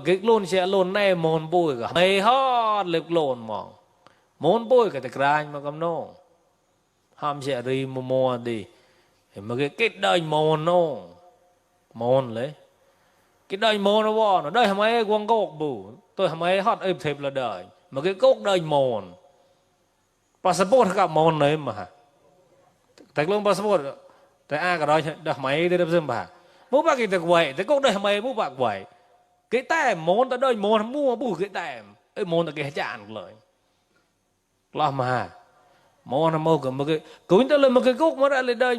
cái luôn sẽ luôn này môn bùi cả mày hót lực lộn mong môn bùi cả cái anh mà cầm nô ham sẽ đi mua mua đi mà cái kết đời môn nô môn lấy cái đời môn nó bỏ nó đời mấy quăng cốc bù tôi mấy hót êm thêm là đời mà cái cốc đời môn passport cả môn đấy mà tại luôn passport tại ai cả đó đời mấy đi đâm dâm bà mua bác cái vậy tại cốc đời mấy mua bác vậy cái tem môn ta đời môn mua bù cái tem ấy môn ta cái chạn lời lo mà môn nó mua cái cứ ta lên một cái cốc mà đã lên đời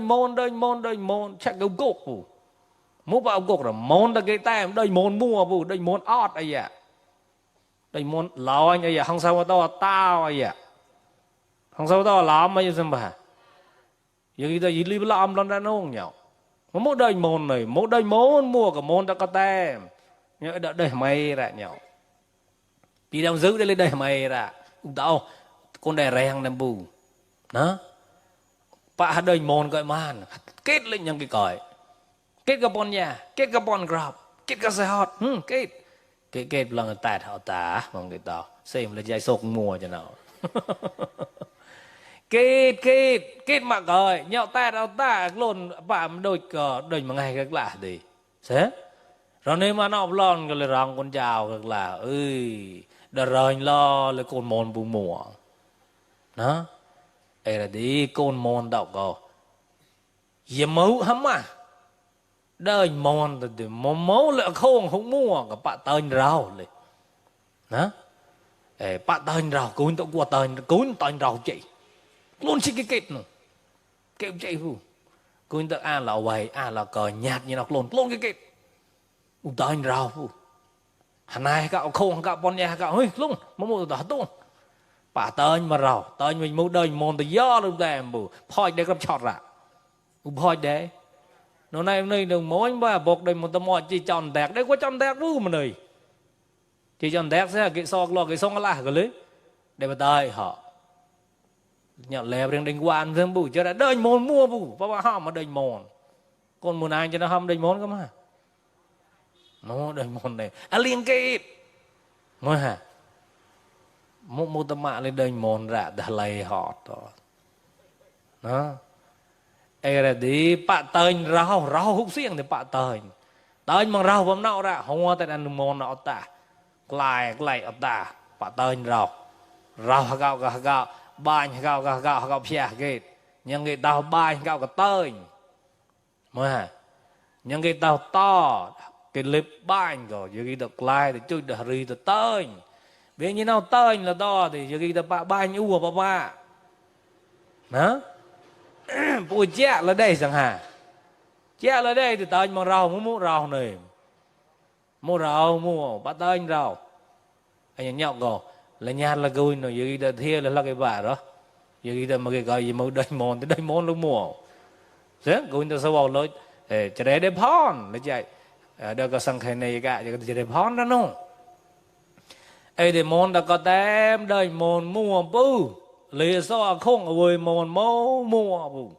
môn chắc cái cốc bù mua bao cốc rồi môn ta cái tem đời môn mua bù đời môn ót ấy à đời môn lão anh ấy à không sao mà to tao ấy à không sao to làm mấy xem bà giờ người ta chỉ li làm lần ra nó không nhau mỗi đời môn này mỗi đời môn mua cả môn ta có tem nhớ đời mày ra nhau đi đâu giữ đây lên đời mày ra đâu con đẻ rèn nằm bù đó bà đời môn gọi man kết lên những cái cõi kết cả bọn nhà kết cả bọn grab kết cả xe hot kết lần tạt họ tả bằng cái tao xem là dây sọc mùa cho nào kết mà gọi nhau ta luôn bà đôi cờ đôi mà ngày cái lạ đi thế rồi nếu mà nó lon cái là rong con chào cái là ơi đợt rồi lo là con môn bù mùa đó đây là đi con môn đọc cô dìm mẫu hấm à đời môn thì mẫu là không mua cả bạn tên rau này đó bạn tên rau cuốn tao qua tên rau chị luôn chỉ cái kết nữa kêu chị hù cuốn tao à là vậy à là cờ nhạt như nó luôn cái kết tên rau hù hắn này cậu không cậu bọn nhà cậu ơi luôn mà mua tao tung bà tên mà rau tên mình mua đời môn từ gió luôn em bù phơi để cầm chọt ra phơi để nó này đừng mỗi ba bọc đây một tấm mọi chỉ tròn tẹt đấy có tròn tẹt vui mà này chỉ tròn tẹt sẽ cái so lo cái song là cái lấy để mà tay họ nhận lèo đang đánh quan thêm bù cho đã đời môn mua bù và họ mà đời môn con muốn ai cho nó hâm đời môn cơ mà nó đời môn này liên kết nói hả một tấm mạng lên đời môn ra đã lầy họ đó ấy là đi bạn tên rau hút xiên thì bạn tên bằng rau bấm nọ ra không tại ăn món nọ ta lại ở ta bạn tên rau gạo bài gạo phe cái nhưng cái tàu bài gạo cái tên mà nhưng cái tàu to cái lip bài rồi giờ cái được lại thì chui được rì được tên vì như nào tên là to thì giờ cái bạn bài như ua ba đó bùi chè là đây chẳng hạn chè là đây thì tên bằng rau mua rau này mua rau mua bắt tên rau anh nhậu rồi là nhà là gùi nó gì đó thia là cái bà đó gì đó mà cái gọi gì mà đầy môn lúc mua thế gùi nó sao vào lối cho để phòn là vậy đâu có sang khai này cả cho để phòn đó nó ấy để môn đã có tem đầy môn mua bù lý do không ở với môn mua bù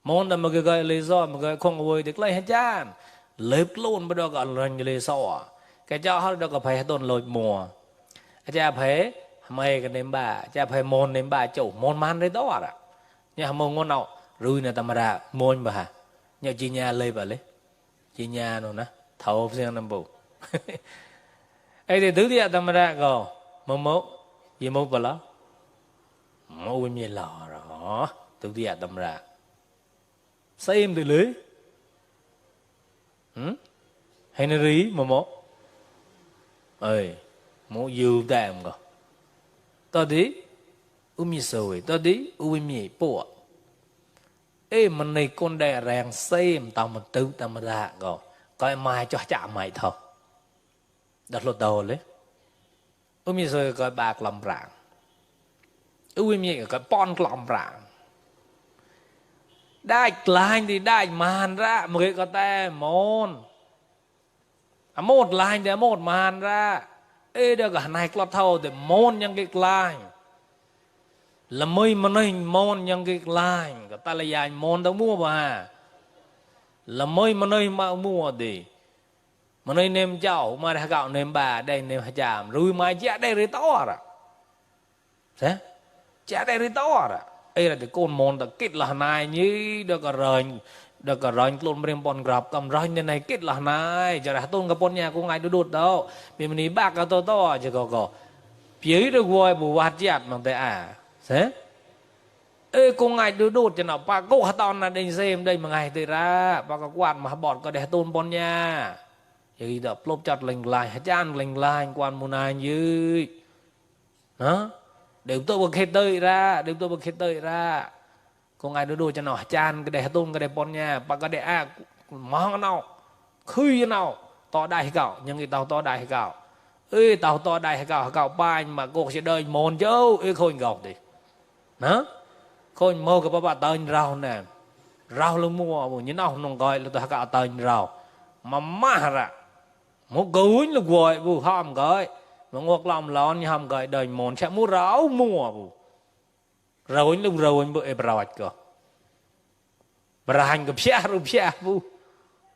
môn là một cái gọi lý do một cái không ở với được lấy hết chán lép luôn bắt đầu gọi là lý do cái cho họ đâu có phải tồn lôi mùa cha phải mày cái ném bà cha phải môn ném bà chủ môn man đấy đó à nhà môn ngon nào rồi này tầm ra môn bà nhà chị nhà lấy bà lấy chị nhà rồi nè thầu xem năm bù ấy thì thứ gì tầm ra rồi mốt gì mốt bà đó mốt bên miền lò rồi thứ gì tầm ra xem từ lưới hay nó rí mà mốt ơi mốt dư tạm rồi tao đi umi sôi tao đi umi bùa ê mình này con đẻ rèn xem tao mình tự tao mà ra rồi coi mai cho chạm mày thôi đặt lột đầu lấy umi sôi coi bạc làm rạng umi coi pon làm rạng đại lại thì đại màn ra một cái có tay môn một lại thì một màn ra ê được cả này có thâu thì môn những cái lại là mấy mà nói môn những cái lại cái ta là dài môn đâu mua bà là mấy mà nói mà mua thì mà nơi nêm cháu mà đã gạo nêm bà đây nêm hà chạm rồi mai chả đây rồi to rồi thế chả đây rồi to rồi ấy là cái con môn ta kết là này như được cả rồi luôn bên bọn grab cầm rồi như này kết là này chả là tôn cái bọn nhà của ngài đốt đâu vì mình bạc cái to chứ có phía được vui bù vặt chặt bằng tay thế ê cô ngài đốt cho nó bà cô hạt tòn là đinh xem đây mà ngài tới ra bà có quạt mà bọn có để tôn bọn nhà vậy đó lốp chặt lành lại hạt chan lành lại quan môn ai như đó đều tôi bực hết tơi ra cô ngài đốt cho nó hạt chan cái để tôn cái để bọn nhà bà có để mong nào khơi nào to đại cạo nhưng cái tàu to đại cạo ê tàu to đại cạo ba mà cô sẽ đời môn chứ ê khôi ngọc đi đó khôi mơ cái bà tên rau nè rau luôn mua như nào không gọi là tôi cạo tên rau mà má ra một cúi là quậy vụ hòm gọi mà ngược lòng lon như hòm gọi đời môn sẽ mua rau mua vụ rồi lúc rồi bữa em rau cơ bà hành gặp xe vụ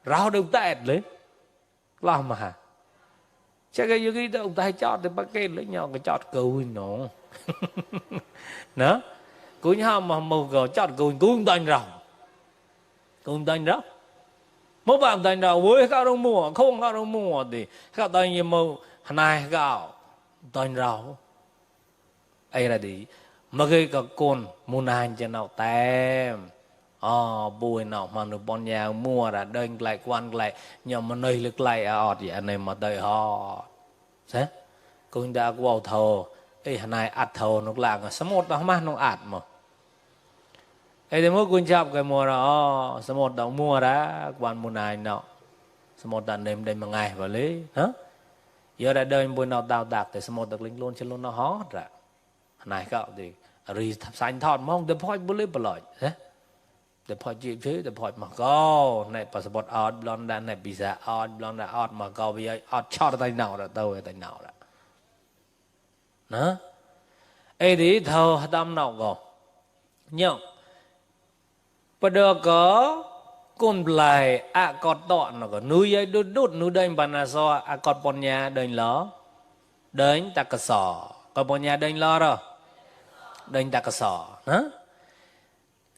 rau đâu tẹt lấy làm mà chắc cái gì đâu tay chót thì bắt cái lấy nhau cái chót cùi nó đó cùi nhau mà màu gò chót cùi tanh rau mỗi bạn tanh rau với các đông mua không các đông mua thì các tanh như màu này gạo tanh rau ấy là gì mà cái con muốn ăn cho nào tem bùi nào mà được bọn nhà mua ra đơn lại quan lại nhưng mà nơi lực lại vậy anh em mà đợi họ thế cũng đã vào thầu ấy này ạt thầu nó làm sớm một đó mà nó ạt mà ấy thì mới quân chập cái mua đó sớm một đó mua ra quan mua này nọ sớm một đàn đêm đây mà ngày vào lấy hả giờ đã đơn bùi nào đào đạc thì sớm một được lính luôn cho luôn nó hót ra này cậu thì rồi sành thọt mong để phơi bự lấy bự lợi thế để phơi chịu chứ để phơi mà go này passport out London này visa out London out mà go bây giờ out cho tay nào rồi đâu tay nào rồi đó ấy thì thâu tâm nào go nhưng bây giờ có con lại cọt tọn nó có nuôi ấy đốt nuôi đây bàn so cọt bọn nhà đền ló đến ta cả sò cọt bọn nhà đền lo rồi đền ta cả sò hả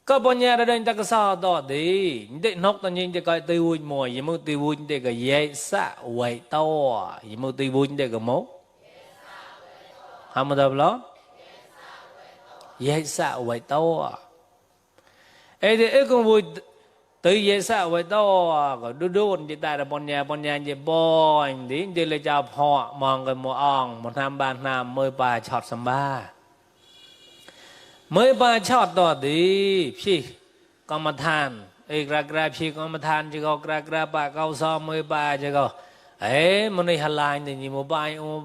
có bọn nhà đền ta cả sò đó đi để nóc ta nhìn để coi tiêu vui mùi gì mua tiêu vui để cái dễ xạ quậy to gì mua tiêu vui để cái mốt ham được đó dễ xạ quậy to ấy thì ấy cũng vui tự dễ xạ quậy to có đốt thì ta là bọn nhà gì bọn đi để lấy cho họ mong cái mùa ong một năm ba năm mới ba chọt sắm ba mới ba chọt đó đi phi có mà than ấy gra phi có mà than chứ có gra ba cao so mới ba chứ có ấy mà này hà lan thì như một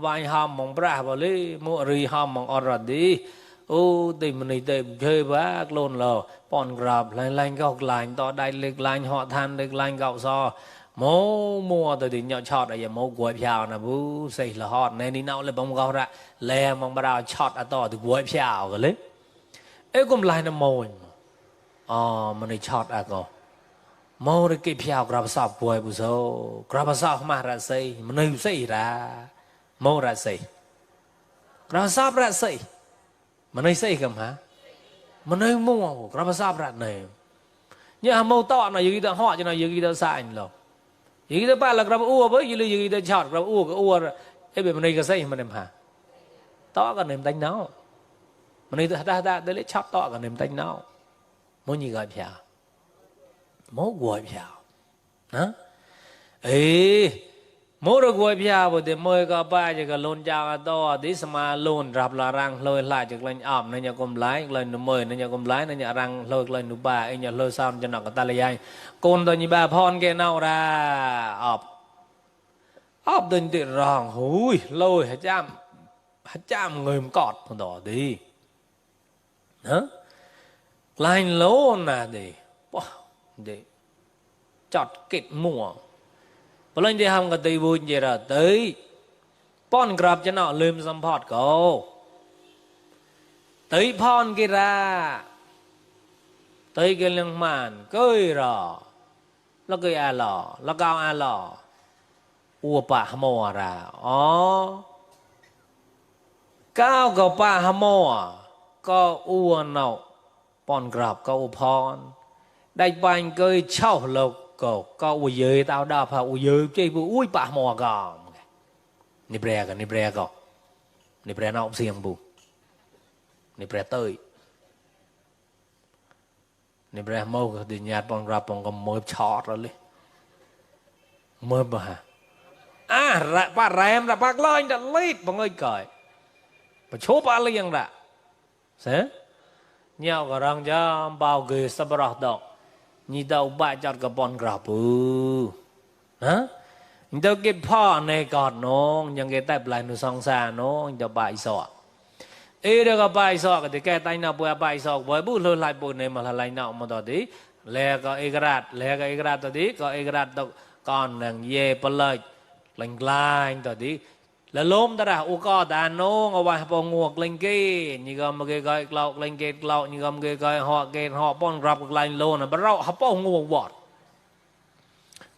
bài hòm mong bra vào lấy một rì hòm mong ở đi ô tìm mình tìm chơi bác luôn lò bọn grab lanh gọc lanh to đại lực lanh họ than lực lanh gạo so mô mua từ thì nhỏ chọt ở mô quậy phèo nè bú xây là hot này đi nào lấy bông gạo ra lè mong bà chọt ở to từ quậy phèo rồi lấy ấy cũng lại nó mồi mà này chọt à cô mô được cái phèo grab sọc quậy bù sâu grab sọc mà ra xây mà nơi xây ra mô ra xây grab sọc ra xây mà nơi xây cầm hả mà nơi mua grab sọc ra này nhưng mô to là gì đó họ cho nó gì đó sai rồi gì đó ba là grab ua với gì đó chọt grab ua cái ua ấy bị mà nơi cái xây mà nem hả to cái nem đánh nó mà nơi ta đấy lấy chọt to cái nem đánh nó muốn gì gọi phèo mô gọi phèo hả ấy mô được gọi phèo bởi thì môi có ba chứ có lôn chào to tí mà lôn rạp là răng lôi lại chứ lên ẩm nên nhà cùng lái lên nó mời nên nhà cùng lái nên nhà răng lôi lên nó ba ấy nhà lôi xong cho nó có ta lấy anh con tôi như ba phon kia nào ra ẩm tình tiện ràng húi lôi hả chạm người cọt còn đỏ đi hả lành lố nà đi chọt kịt mùa bởi lên đi hông có tùy vui gì ra tới bọn grab cho nó lùm xâm phọt cổ tới phon kia ra tới cái lưng màn cười rõ nó cười à lò nó cao à lò ua pa hamo ra ó cao có pa hamo có ua nọ pon grab có u pon đại bang cười chau lộc có ua dơi tao đạp ha ua dơi chơi bu ui pa hamo gà ni bre cái ni bre nào xiềng bu ni bre tới ni bre mâu cái nhát pon grab pon có mơ chọt rồi mơ bà pa rem ra pa lên đã lít bằng ơi cởi và số pa liền ra sẽ nhau cái răng cho bao ghê sắp rọt đó như đâu ba chặt cái pon grab hả như đâu cái pho này còn nó nhưng cái tay lại nó song xa nó như đâu bài sọ ê đó cái bài sọ cái cái tay nào bữa bài sọ với bút lôi lại bút này mà là lại nào mà đó đi lẹ cái egrat đó đi có egrat đó còn nàng ye palai lành lai đó đi là lôm ta ra u co ta nó ngồi bài bông nguộc lên kia như gom cái gọi lậu lên kia lậu như gom cái gọi họ pon rập lại lô nè bắt đầu họ bông nguộc bọt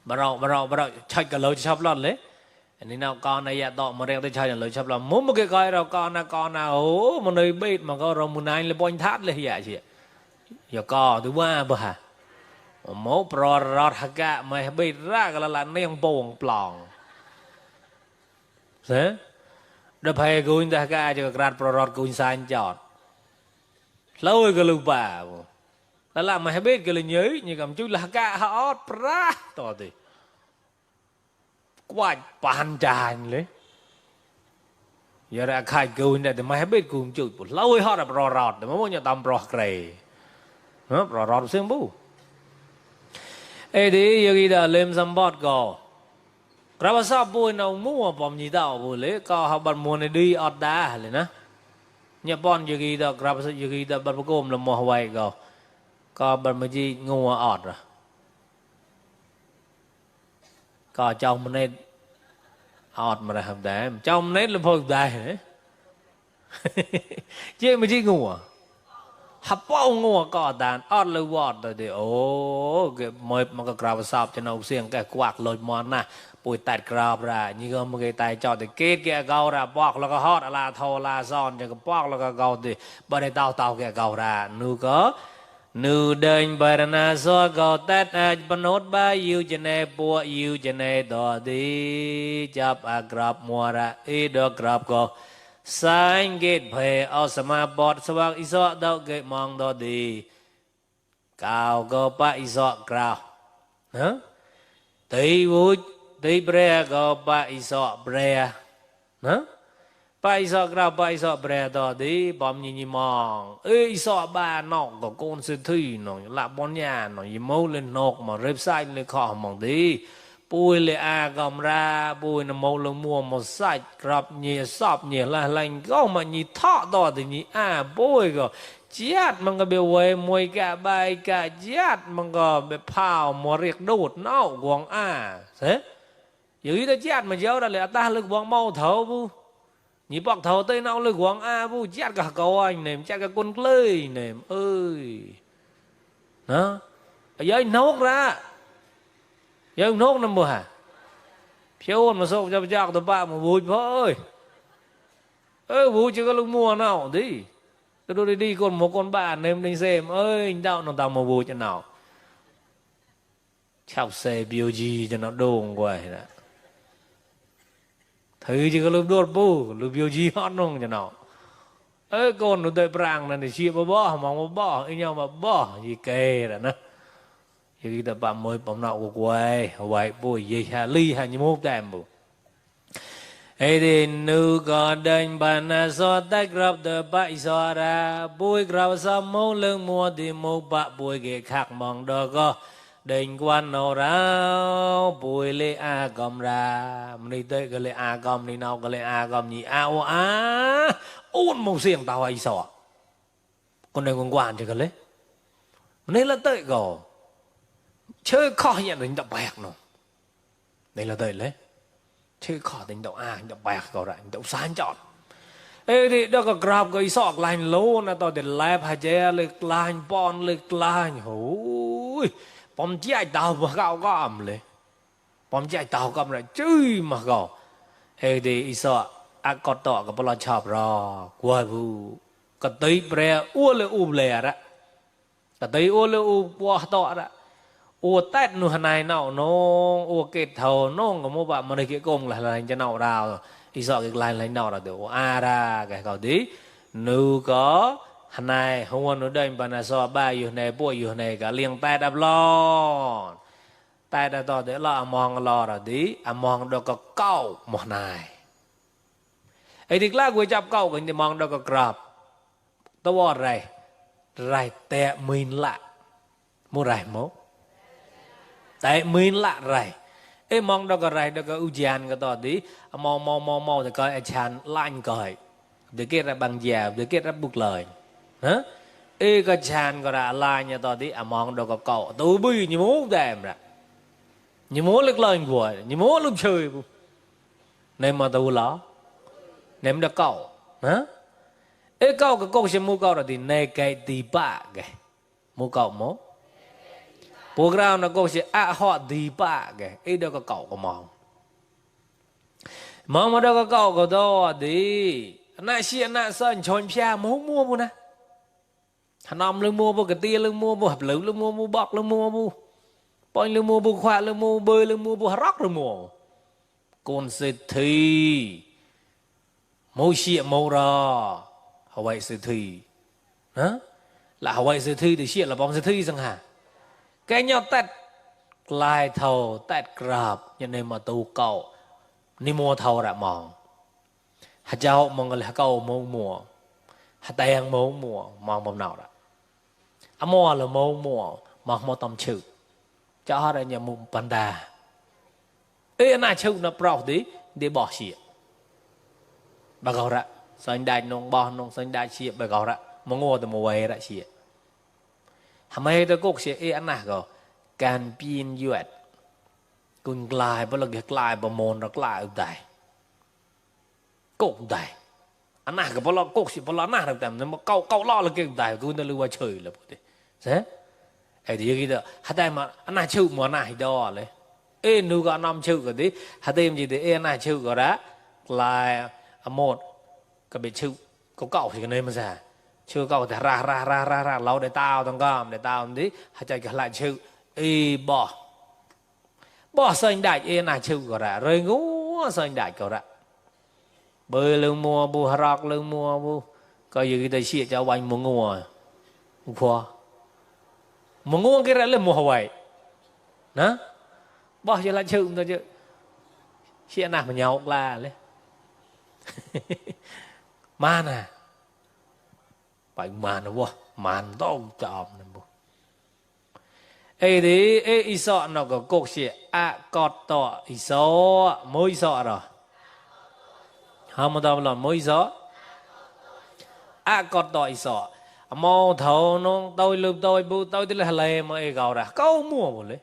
bắt đầu chạy cả lối chắp lót lấy nên nào con này đọ mà đeo tới chạy là lối chắp lót muốn một cái gọi đâu con nào ố một nơi bít mà có rồi một này là bông thắt lấy vậy chị giờ co thứ ba bà mốt pro rọt haka mày bít ra cái là neng bông plong thế đập hay cuốn ta ca cho gạt pro rọt cuốn san chọt lâu cái lục bà là làm mày biết cái là nhớ như cầm chú là ca hot pra to thì quay bàn tràn lấy giờ ra khai cuốn này thì mày biết cuốn chú lâu hot là pro rọt thì mới muốn nhận tâm pro kề nó pro rọt xem bu ê đi giờ đi đã lên some bot goเราชอบบุญเอามั่วปอมยีดาวบุญเลยก็เขาบันมวนดีอดดาเลยนะเนี่ยปอนยูกีดอกเรายูกีดอกบันประกมละมัวไว้ก็บันมาจีงัวอดละก็เจ้ามันเน็ตอดมาได้ทำได้เจ้ามันเน็ตละพอได้เนี่ยเจ้ามาจีงัวฮับป้องงัวก็อดดานอดเลยวอดเลยเดี๋ยวโอ้เก็บมวยมันก็กราบสอบจะเอาเสียงแกกวักลอยมอนนะปุยตัดกราบra như có một cái tay cho thì kết cái gạo ra bọcแล้วก็ฮอดlà thô là son cho cái bọcแล้วก็gạo thì bên đây tao cái gạo ra nu có nu đền bờ na so gạo tết bên nốt ba yêu cho này bùa yêu cho này đó đi chắp grab mua ra ít đó grab có sáng kết về ở sama bọt sawak iso đâu cái mong đó đi cao có ba iso grab hả tí vui tí bre có ba iso bre hả ba iso grab ba iso bre đó đi bom nhìn mong ê iso ba nọ có con sư thủy nọ lạ bon nhà nọ gì mâu lên nọc mà rệp sai lên kho mong đi bùi lệ gom ra bùi nó mâu lông mua một sạch grab nhẹ sọp nhẹ là lành có mà nhị thọ đó thì nhị bùi có chết mà có biểu về mùi cả bài cả chết mà có bị phao mà riêng đột nọ quăng thế dưới đó chết mà dấu ra là ta lực quăng mau thấu bu nhị bọc thấu tới nào lực quăng bu chết cả cậu anh nèm chết cả con lơi nèm ơi đó ở dưới nốt ra giờ nốt năm mùa hả phiếu mà sâu cho chắc tụi ba mà vui thôi vui chứ có lúc mua nào đi tôi đi còn một con bạn em đi xem ơi anh đạo nó tao mà vui cho nào chào xe biểu gì cho nó đồn quay nè thấy chứ có lúc đốt bu lúc biểu gì hot nông cho nào con nó đợi prang này chia bỏ mong bỏ anh nhau mà bỏ gì kê rồi nè thì ta bà mới bấm nọ của quay vậy bùi gì hà ly hà như mốt đàm bù ấy thì nữ còn đánh bàn so tách grab the bãi so ra bùi grab sa mô lưng mua thì mô bạ bùi ghé khác mong đó có đánh quan nô rao bùi lê gom ra mình tới cái lê gom đi nào cái lê gom nhỉ ôn mông xiềng tao ai sọ con này con quan chứ cái lê nên là tới gò chơi khó hiện đến đọc bạc nó đây là đời lấy chơi khó đến đọc đọc bạc gọi lại đọc sáng chọn ê thì đó có grab cái sọt lành lố na tao để lẹp hay chơi lịch lành pon lịch lành hối pom chạy tao mà gạo gom lấy bom chạy tàu cầm lại chui mà gò ê thì ý sợ à có tọ có bao chọc rồi quay vu cái tây bre u lê u lê đó cái tây u lê u qua tọ đó u tết nu này nào nó u kết thầu nó có một bạn mà này cái công là hành cho nào đào ý sợ cái line lấy nào là được a ra cái cầu tí nu có này hôm nó đây bạn là so ba yêu này bôi yêu này cả liên tay đập lo tay đã to để lo mong lo rồi tí mong đâu có câu một này ấy thì là quay chập câu cái mong đâu có grab tao bỏ rải rải tệ mình lạ mua rải mốt tệ mình lạ rải ấy mong đâu có rải đâu có ujian cái to tí mau thì coi chan lạnh coi để kết ra bằng dẻo để kết ra buộc lời hả ê cái chan có ra lại nhà to tí mong đâu có cậu tôi bui như muốn đẹp ra như muốn lực lời của như muốn lúc chơi nên mà tôi lo ném được cậu hả ê cậu cái cậu sẽ mua cậu rồi thì này cái tí bạ cái mua cậu mốt program nó cậu sẽ họ tí bạ cái ê đâu có cậu có mong mà đâu có cậu có đó thì nãy xưa nãy sơn chọn pia mua bu nè thằng nam lưng mua bu cái tia lưng mua bu hấp lưng lưng mua bọc lưng mua bu bôi lưng mua bu khoa lưng mua bơi lưng mua bu rock lưng mua con sẽ thi môi xịa màu rò hậu vậy sẽ thi hả là hậu vậy sẽ thi thì xịa là bóng sẽ thi rằng hả cái nhau tết lại thầu tết grab cho nên mà tu cậu ni mua thầu đã mong hạt châu mong là câu mùa hạt tang mùa mong bông nào đó mua là mùa mong tầm chữ cho ra nhà mùng panda ê na chữ nó bảo tí để bỏ xịa bà gạo ra xanh đại nông bò nông xanh đại xịa bà gạo ra mà ngô từ mùa về đã xịa hàm ấy tôi cũng xịa ê anh nào gạo can pin duyệt cùng lại bao lần lại bao môn nó lại ở đây cũng đây anh nào cái bao lần cũng xịa bao lần nào được tầm nó câu lo là cái đây cứ nó lưu qua trời là thế thế ấy thì cái đó hạt đây mà anh nào chịu mà này đóเลยê nu có năm chịu cái đấy hạt đây gì thì ê này chịu cái đó là một cái bị chịu có cậu thì cái này mà ra chưa cậu thì ra lâu để tao thằng con để tao đi hạt chạy cái lại chịu ê bỏ xanh đại ê này chịu cái đó rồi ngủ xanh đại cái đó bơi lưng mua bu rock lưng mua bu coi như cái đây xịa cho anh mua ngùa khoa mà ngon cái là mùa vậy đó bỏ cho lại chịu thôi chứ chuyện nào mà nhau là lấy man à phải man nó man to chòm này bu ấy thì ấy isọ nó có cột xịa cọt tọ isọ môi isọ rồi không mà đâu là môi isọ cọt tọ isọ mò thầu nó tôi lùm tôi bu tôi tức là lề mà ai gạo ra câu mua một lấy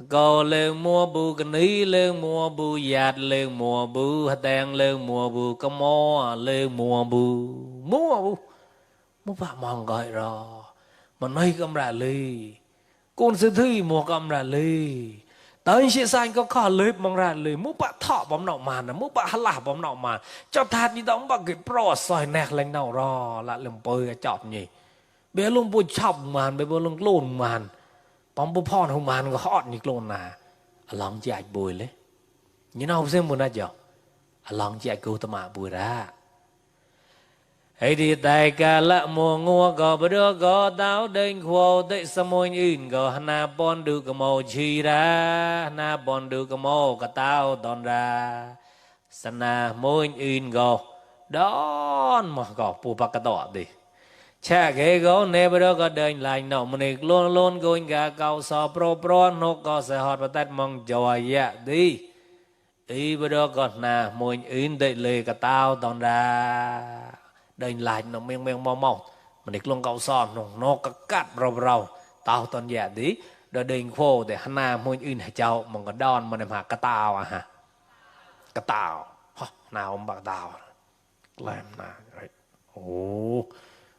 câu lên mua bu cái ní lên mua bu giạt lên mua bu hạt đen lên mua bu cái mò lên mua bu bà mong gọi rồi mà nay cầm ra lì con sư thi mua cầm ra lì tới sẽ sai có khó lếp mong ra lì mua bà thọ bóng nọ màn mua bà hả bóng nọ màn cho thật như đó bà cái pro soi nẹt lên nào rồi lại làm bơi chọc nhỉ bé luôn bôi chọc màn bé luôn lồn màn bóng bố phòn không màn có hot như lồn à lòng chạy bùi lấy như nào xem muốn ra chưa lòng chạy cứu tâm ạ bùi ra ấy thì tại cả lạ mùa ngua có bữa đó có táo đinh khô tệ sa môi in có na bon được cái màu chi ra na bon được cái màu cái táo đòn ra sana môi in có đón mà có phù bạc cái tọa đi cha cái gấu nè bữa đó có đền lại nọ mình luôn going gà cầu sò pro nó có sẽ hot và tết mong joy ya đi ý bữa đó còn na môi in tệ lề cái táo đòn ra đền lại nó men mau mình luôn cầu son nó cắt rau tao toàn dạ đi đợi đền khô để hắn na môi in hay cháu mà có đòn mà em hạ cái tao à hả cái tao nào ông bạc tao làm nào ồ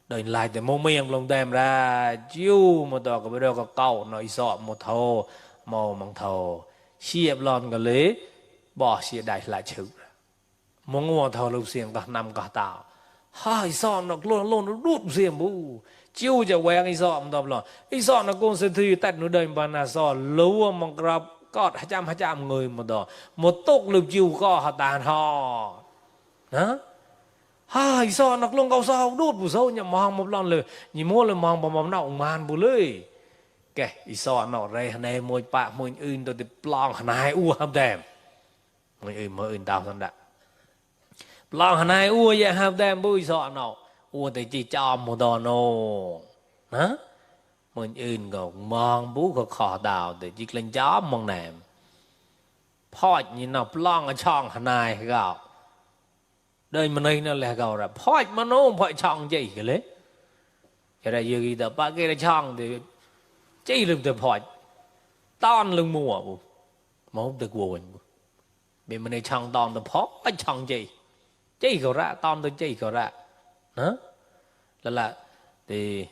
đền lại để mông miệng lòng đem ra chiêu mà tao có biết đâu có cầu nó sọ một thô màu bằng thô xìa lon cái lế bỏ xìa đại lại chữ muốn ngồi thầu lục xiềng cả năm cả tàu hai son nó luôn nó đút xiềng bu chiêuจะแหวงไอ้ซอมตอบหรอไอ้ซอnó cũng sẽ thiตัดnó đời bàn làซอlâu mà gặp có hai trăm người một đó một tốc lực chiêu có hạt tàn họ đó haiซอnó luôn cao sao đút bu sâu nhầm mong một lầnเลยnhỉ mua là mong bằng mong nào màn bu lưỡi cáiไอ้ซอnó đây này môi pạ môiอื่นตัวติดปลองnày u hấp đèm môiอื่นtao thân đãปลองnày u vậy hấp đèm buiซอnó uแต่จีจอมโดนโนนะมันอื่นก็มองบุก็ขอดาวแต่จีกเล่นจอมมองแหนมพ่อนี่น่ะปล้องช่องนายก็เดินมาในนั่นแหละก็ระพ่อมาโน้มพ่อช่องจีกันเลยจะได้ยังไงแต่ป้าเกล้ช่องthìจีลืมแต่พ่อต้อนลึงมัวบุมองแต่กวนเป็นมาในช่องตอนแต่พ่อช่องจีก็ระตอนแต่จีก็ระนะlà thì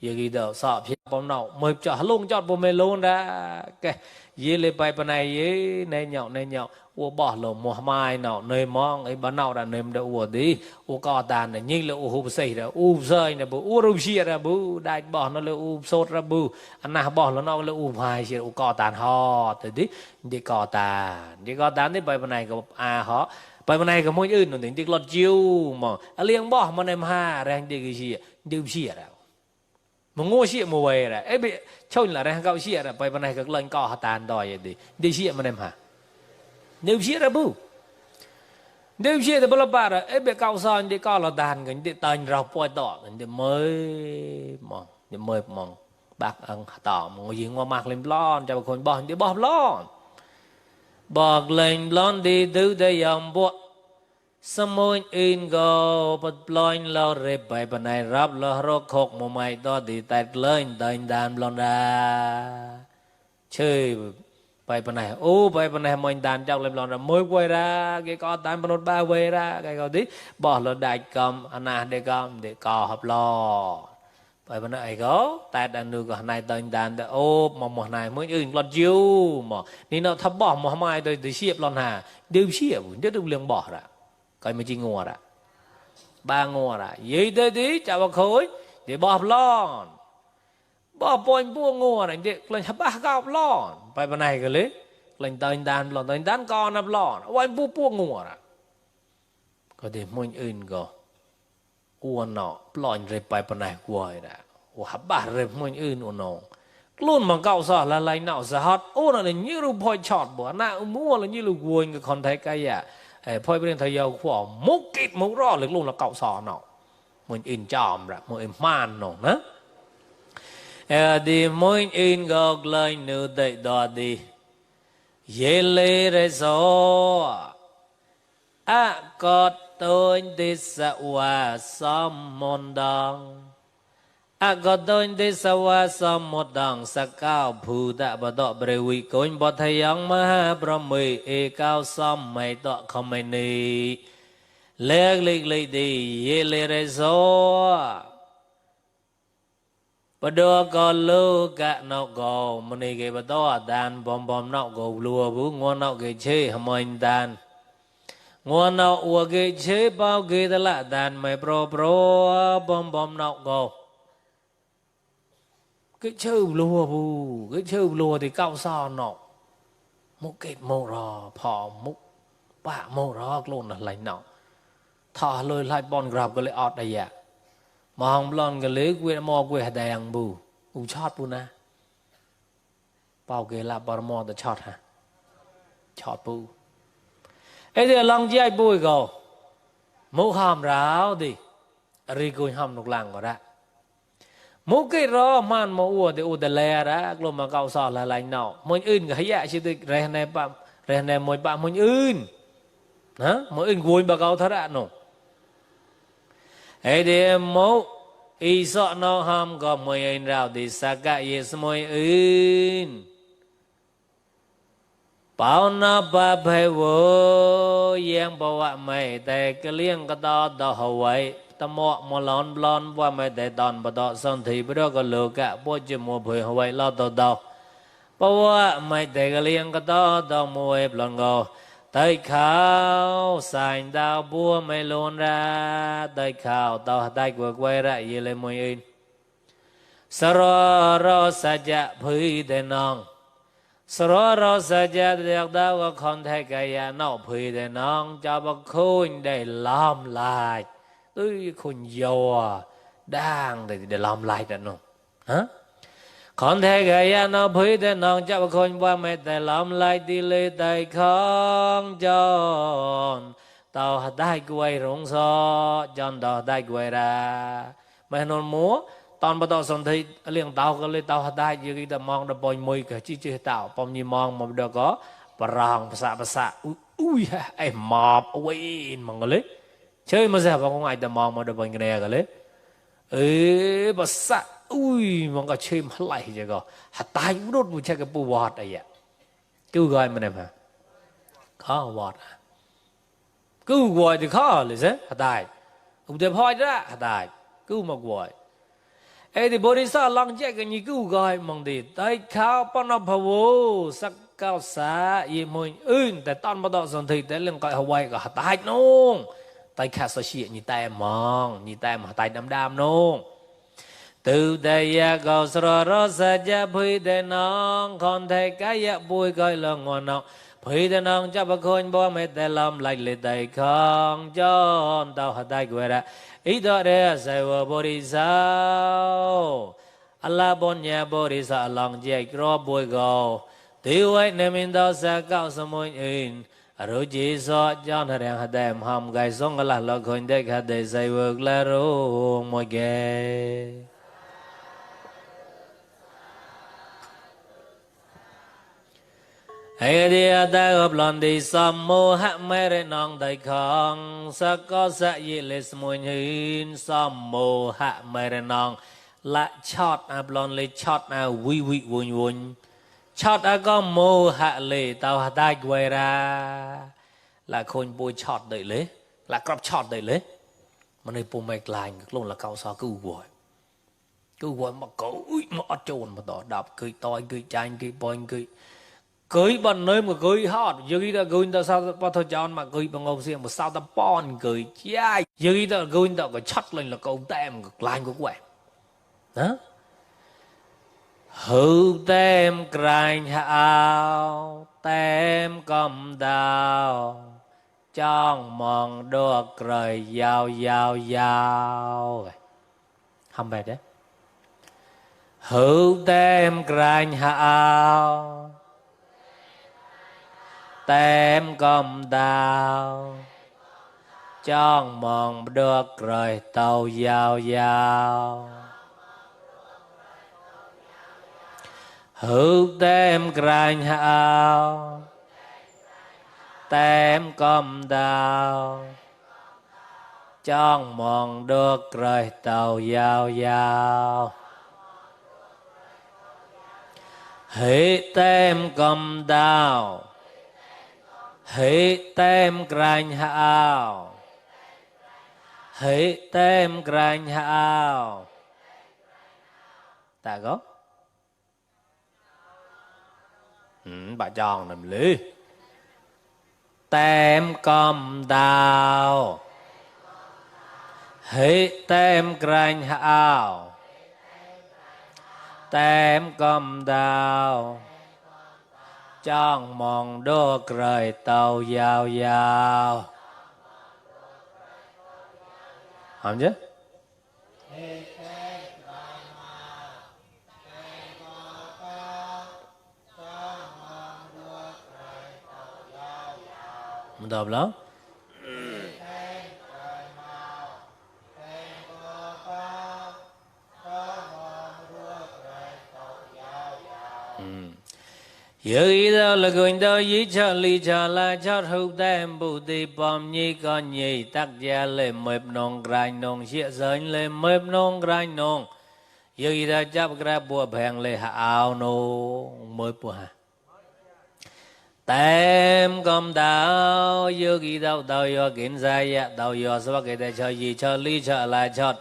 giờ khi đó sọ phía bóng nào mới cho lung chọt bộ mê luôn ra cái gì lấy bài bên này ấy này nhậu u bỏ lồng mùa mai nào nơi mong ấy bán nào đã nêm đã u đi u co tàn này nhưng là u hụp xây ra u rơi này bu u rung chia ra bu đại bỏ nó là u sốt ra bu anh nào bỏ nó là u hai chia u co tàn ho thì đi co tàn đi bài bên này có họ bài bên này có môiอื่น ถึงที่ลดจิ้วมองเลี้ยงบ่มันในมหาแรงดีกี่ชี้ดื่มชี้แล้วมันงูชี้มัวเวรเอ้ยชนละแรงเก่าชี้แล้วไปbên nàyก็เล่นก่อตานดอยดีชี้มันในมหาดื่มชี้แล้วบุดื่มชี้แต่บลบาร์เอ้ยเก่าซ้อนดีก่อเราดานกันดีตอนเราปล่อยต่อกันดีเมย์มองบักอังต่อมองยิงว่ามากเล่นบอลจะเป็นคนบอลดีบอลบอลบอกเล่นบอลดีดูได้ยอมบวกสมุนอินก็ปดปล่อยเราเรียบไปปนายรับเรารกขกมุไม่ต่อดีแต่เล่นเดินดานบลอนดาเชื่อไปปนายโอ้ไปปนายมันดานเจ้าเล่นบลอนดามวยไวราแกก็ตามปนุษย์บ้าเวราแกก็ดิบอกเราได้กำอนาเด็กกำเด็กก็หับล้อไปปนายก็แต่ดันดูก็นายเดินดานแต่โอ้หมอนายมันอื่นหลอดจิ้วหมอนี่เราทับบอกหมอไม่โดยเสียบหลอนหาดื้อเสียบเดี๋ยวดูเรื่องบอกละcoi mới chỉ ngồi ra ba ngồi ra vậy thế thì chào bác khối để bỏ lon bỏ bồn buông ngồi này để lên hấp bát gạo lonไปbên này cái lấy lên tên đàn con nắp lon quay buông ngồi ra có để môiอื่นก็อ้วนเนาะปล่อยเร็วไปbên này quay ra hấp bátเร็วมวยอื่นอ้วนเนาะluôn mà cậu sợ là lấy nào sợ hot ô là như lúc phơi chọt bỏ nào mua là như lúc quên cái con thấy cái àพอยไปเรียนทยาวขวามุกกิดมุกรอดหรือลุงเราเก่าสอนเนาะมันอินจอมละมันอินมานเนาะนะดีมันอินก็เลยนึกได้ดอดีเยเลเรโซอะก็ตัวดิสวาสมมดังอะก็ตัวดิสวาสมมดังสักเก้าภูตะบดอบริวิโกนบทยังมหาพระมีเอเก้าสมไม่ต่อคำไม่นีเล็กดีเยเลเรโซปดก็ลูกะนกก็มันนี่เก็บตัวดานบอมนกก็ลัวบุงวนกเกเชหมันดานงวนกวัวเกเชเป้าเกตละดานไม่โปรบอมนกก็cái chữ lùa thì cao sao nọ mốc kết mồ rò phò mốc bạ mồ rò luôn là lạnh nọ thọ lôi lại bọn grab cái lấy ọt đây à mà hồng lon cái lấy quê mò quê đèn bù u chót bù na bao cái là bao mò ta chót hả chót bù ấy thì lòng chi ai bùi gò mũ hòm ráo đi ri cùi hòm nục làng của đãมุกรอมันมาอวดอุดเลระกลมมาเกาสอนอะไรเนาะมวยอื่นก็ให้ยาชิดเรนในปั๊มเรนในมวยปั๊มมวยอื่นนะมวยอื่นกุยมาเกาทระเนาะไอเดียมุอีสอนน้องหามก็มวยอื่นเราดิสักกะเยสมวยอื่นเป่านาบะเพวยังบอกว่าไม่แต่ก็เลี้ยงก็ต่อเอาไว้ตะหมอกมลอนบลอนว่าไม่ได้ตอนบดอสันทีบดอก็เลิกะพวกจะมัวเผยเอาไว้ล่อต่อ bao mai tề cái liang cái đó đó mùi lon ngô tới khao sành đào bùa mày lôn ra tới khao tao tay của quay ra gì lên mùi in saro ro saja phui de nong saro ro saja được đào có con thay cái ya nọ phui de nong cho bác khôn để làm lại tôi khôn giàu đang để làm lại đó nó hả con thay cái ya nó phui de nong cho bác khôn qua mẹ để làm lại đi lê tay không cho tao tay quay rong so cho tao tay quay ra mẹ nó múaตอนมาต่อสนธิเลี้ยงเต่าก็เลยเต่าได้ยังไงแต่มองแต่ปอยมวยกับชี้ชี้เต่าปอมยี่มองมันเด็กก็ปรางภาษาอุ้ยไอ้หมอบเว้ยมันก็เลยเชื่อมาเสียบางไงแต่มองมันเด็กปอยกันเลยก็เลยภาษาอุ้ยมันก็เชื่อมาไหลจะก็หัดตายรถบุเชกับปูวอดไอ้เนี่ยกู้ก่อยมันเนี่ยมาข้าวอดกู้ก่อยที่ข้าเลยสิหัดตายอุตส่าห์พอยได้หัดตายกู้มาก่อยไอ้ที่บริษัทลังเจ๊กันยี่กู้ก่อยมองดีแต่ข้าวปนพะโวสักเก้าสายี่มวยแต่ตอนมาต่อสนธิแต่เรื่องก่อยหวยก็ตายน้องแต่ข้าเสียยี่แต่มองยี่แต่มาตายดำน้องtừ đây cầu sờ rơ sa cha phi đề nong con thấy cái ya bùi coi là ngon nong phi đề nong cho bà khôn bo mẹ tê lâm lại lệ tay không cho tao hạt tay quay ra ý đó để sai vào body sao Allah bon nhà body sao lòng dây ro bùi gò tiêu ấy nên mình đâu sẽ cao sa môi in rồi chỉ so cho nó đang hạt đệm hầm gai xuống cái là lo khôn để hạt để sai vượt là rồi mọi ghê ai đi ta gặp lần đi xăm mô hạ mê rê nong đại khang sa có sa yi lê mùi hin xăm mô hạ mê rê nong lại chót lần lê chót vui vui vui vui chót có mô hạ lê tao hạ tai quay ra là khôn bôi chót đợi lê là crop chót đợi lê mà này bố mẹ lại luôn là cao sao cứu gọi mà cậu mà ở trồn mà đó đạp cười toi cười chanh cười boing cười bằng nơi mà cười hot dưới ta cười ta sao bao thời gian mà cười bằng ngầu xiên mà sao ta pon cười chai dưới ta cười ta có chắt lên là câu tem lại của quẹt đó hữu tem cành hào tem cầm đào trong mòn đua cười giàu không bệt đấy hữu tem cành hào tem cầm đào trong mòn được rồi tàu giàu hữu tem cành hào tem cầm đào trong mòn được rồi tàu giàu hễ tem cầm đào hễ tem cành hào hễ tem cành hào ta có bà tròn làm lý tem cầm đào hễ tem cành hào tem cầm đào trong mòn đô cười tàu giàu hẳn chứ mình đọc lắm Yagi da la goin da yi cha li cha la cha hữu tem bù tì bom nhi con nhi tác gia lệ mếp nông granh nông xịa dơn lệ mếp nông granh nông Yagi da chắp gra bùa bèng lệ hạ áo nông mếp bùa hạ tem cầm đào Yagi da đào yo kiến gia ya đào yo sva kê ta cha yi cha li cha la cha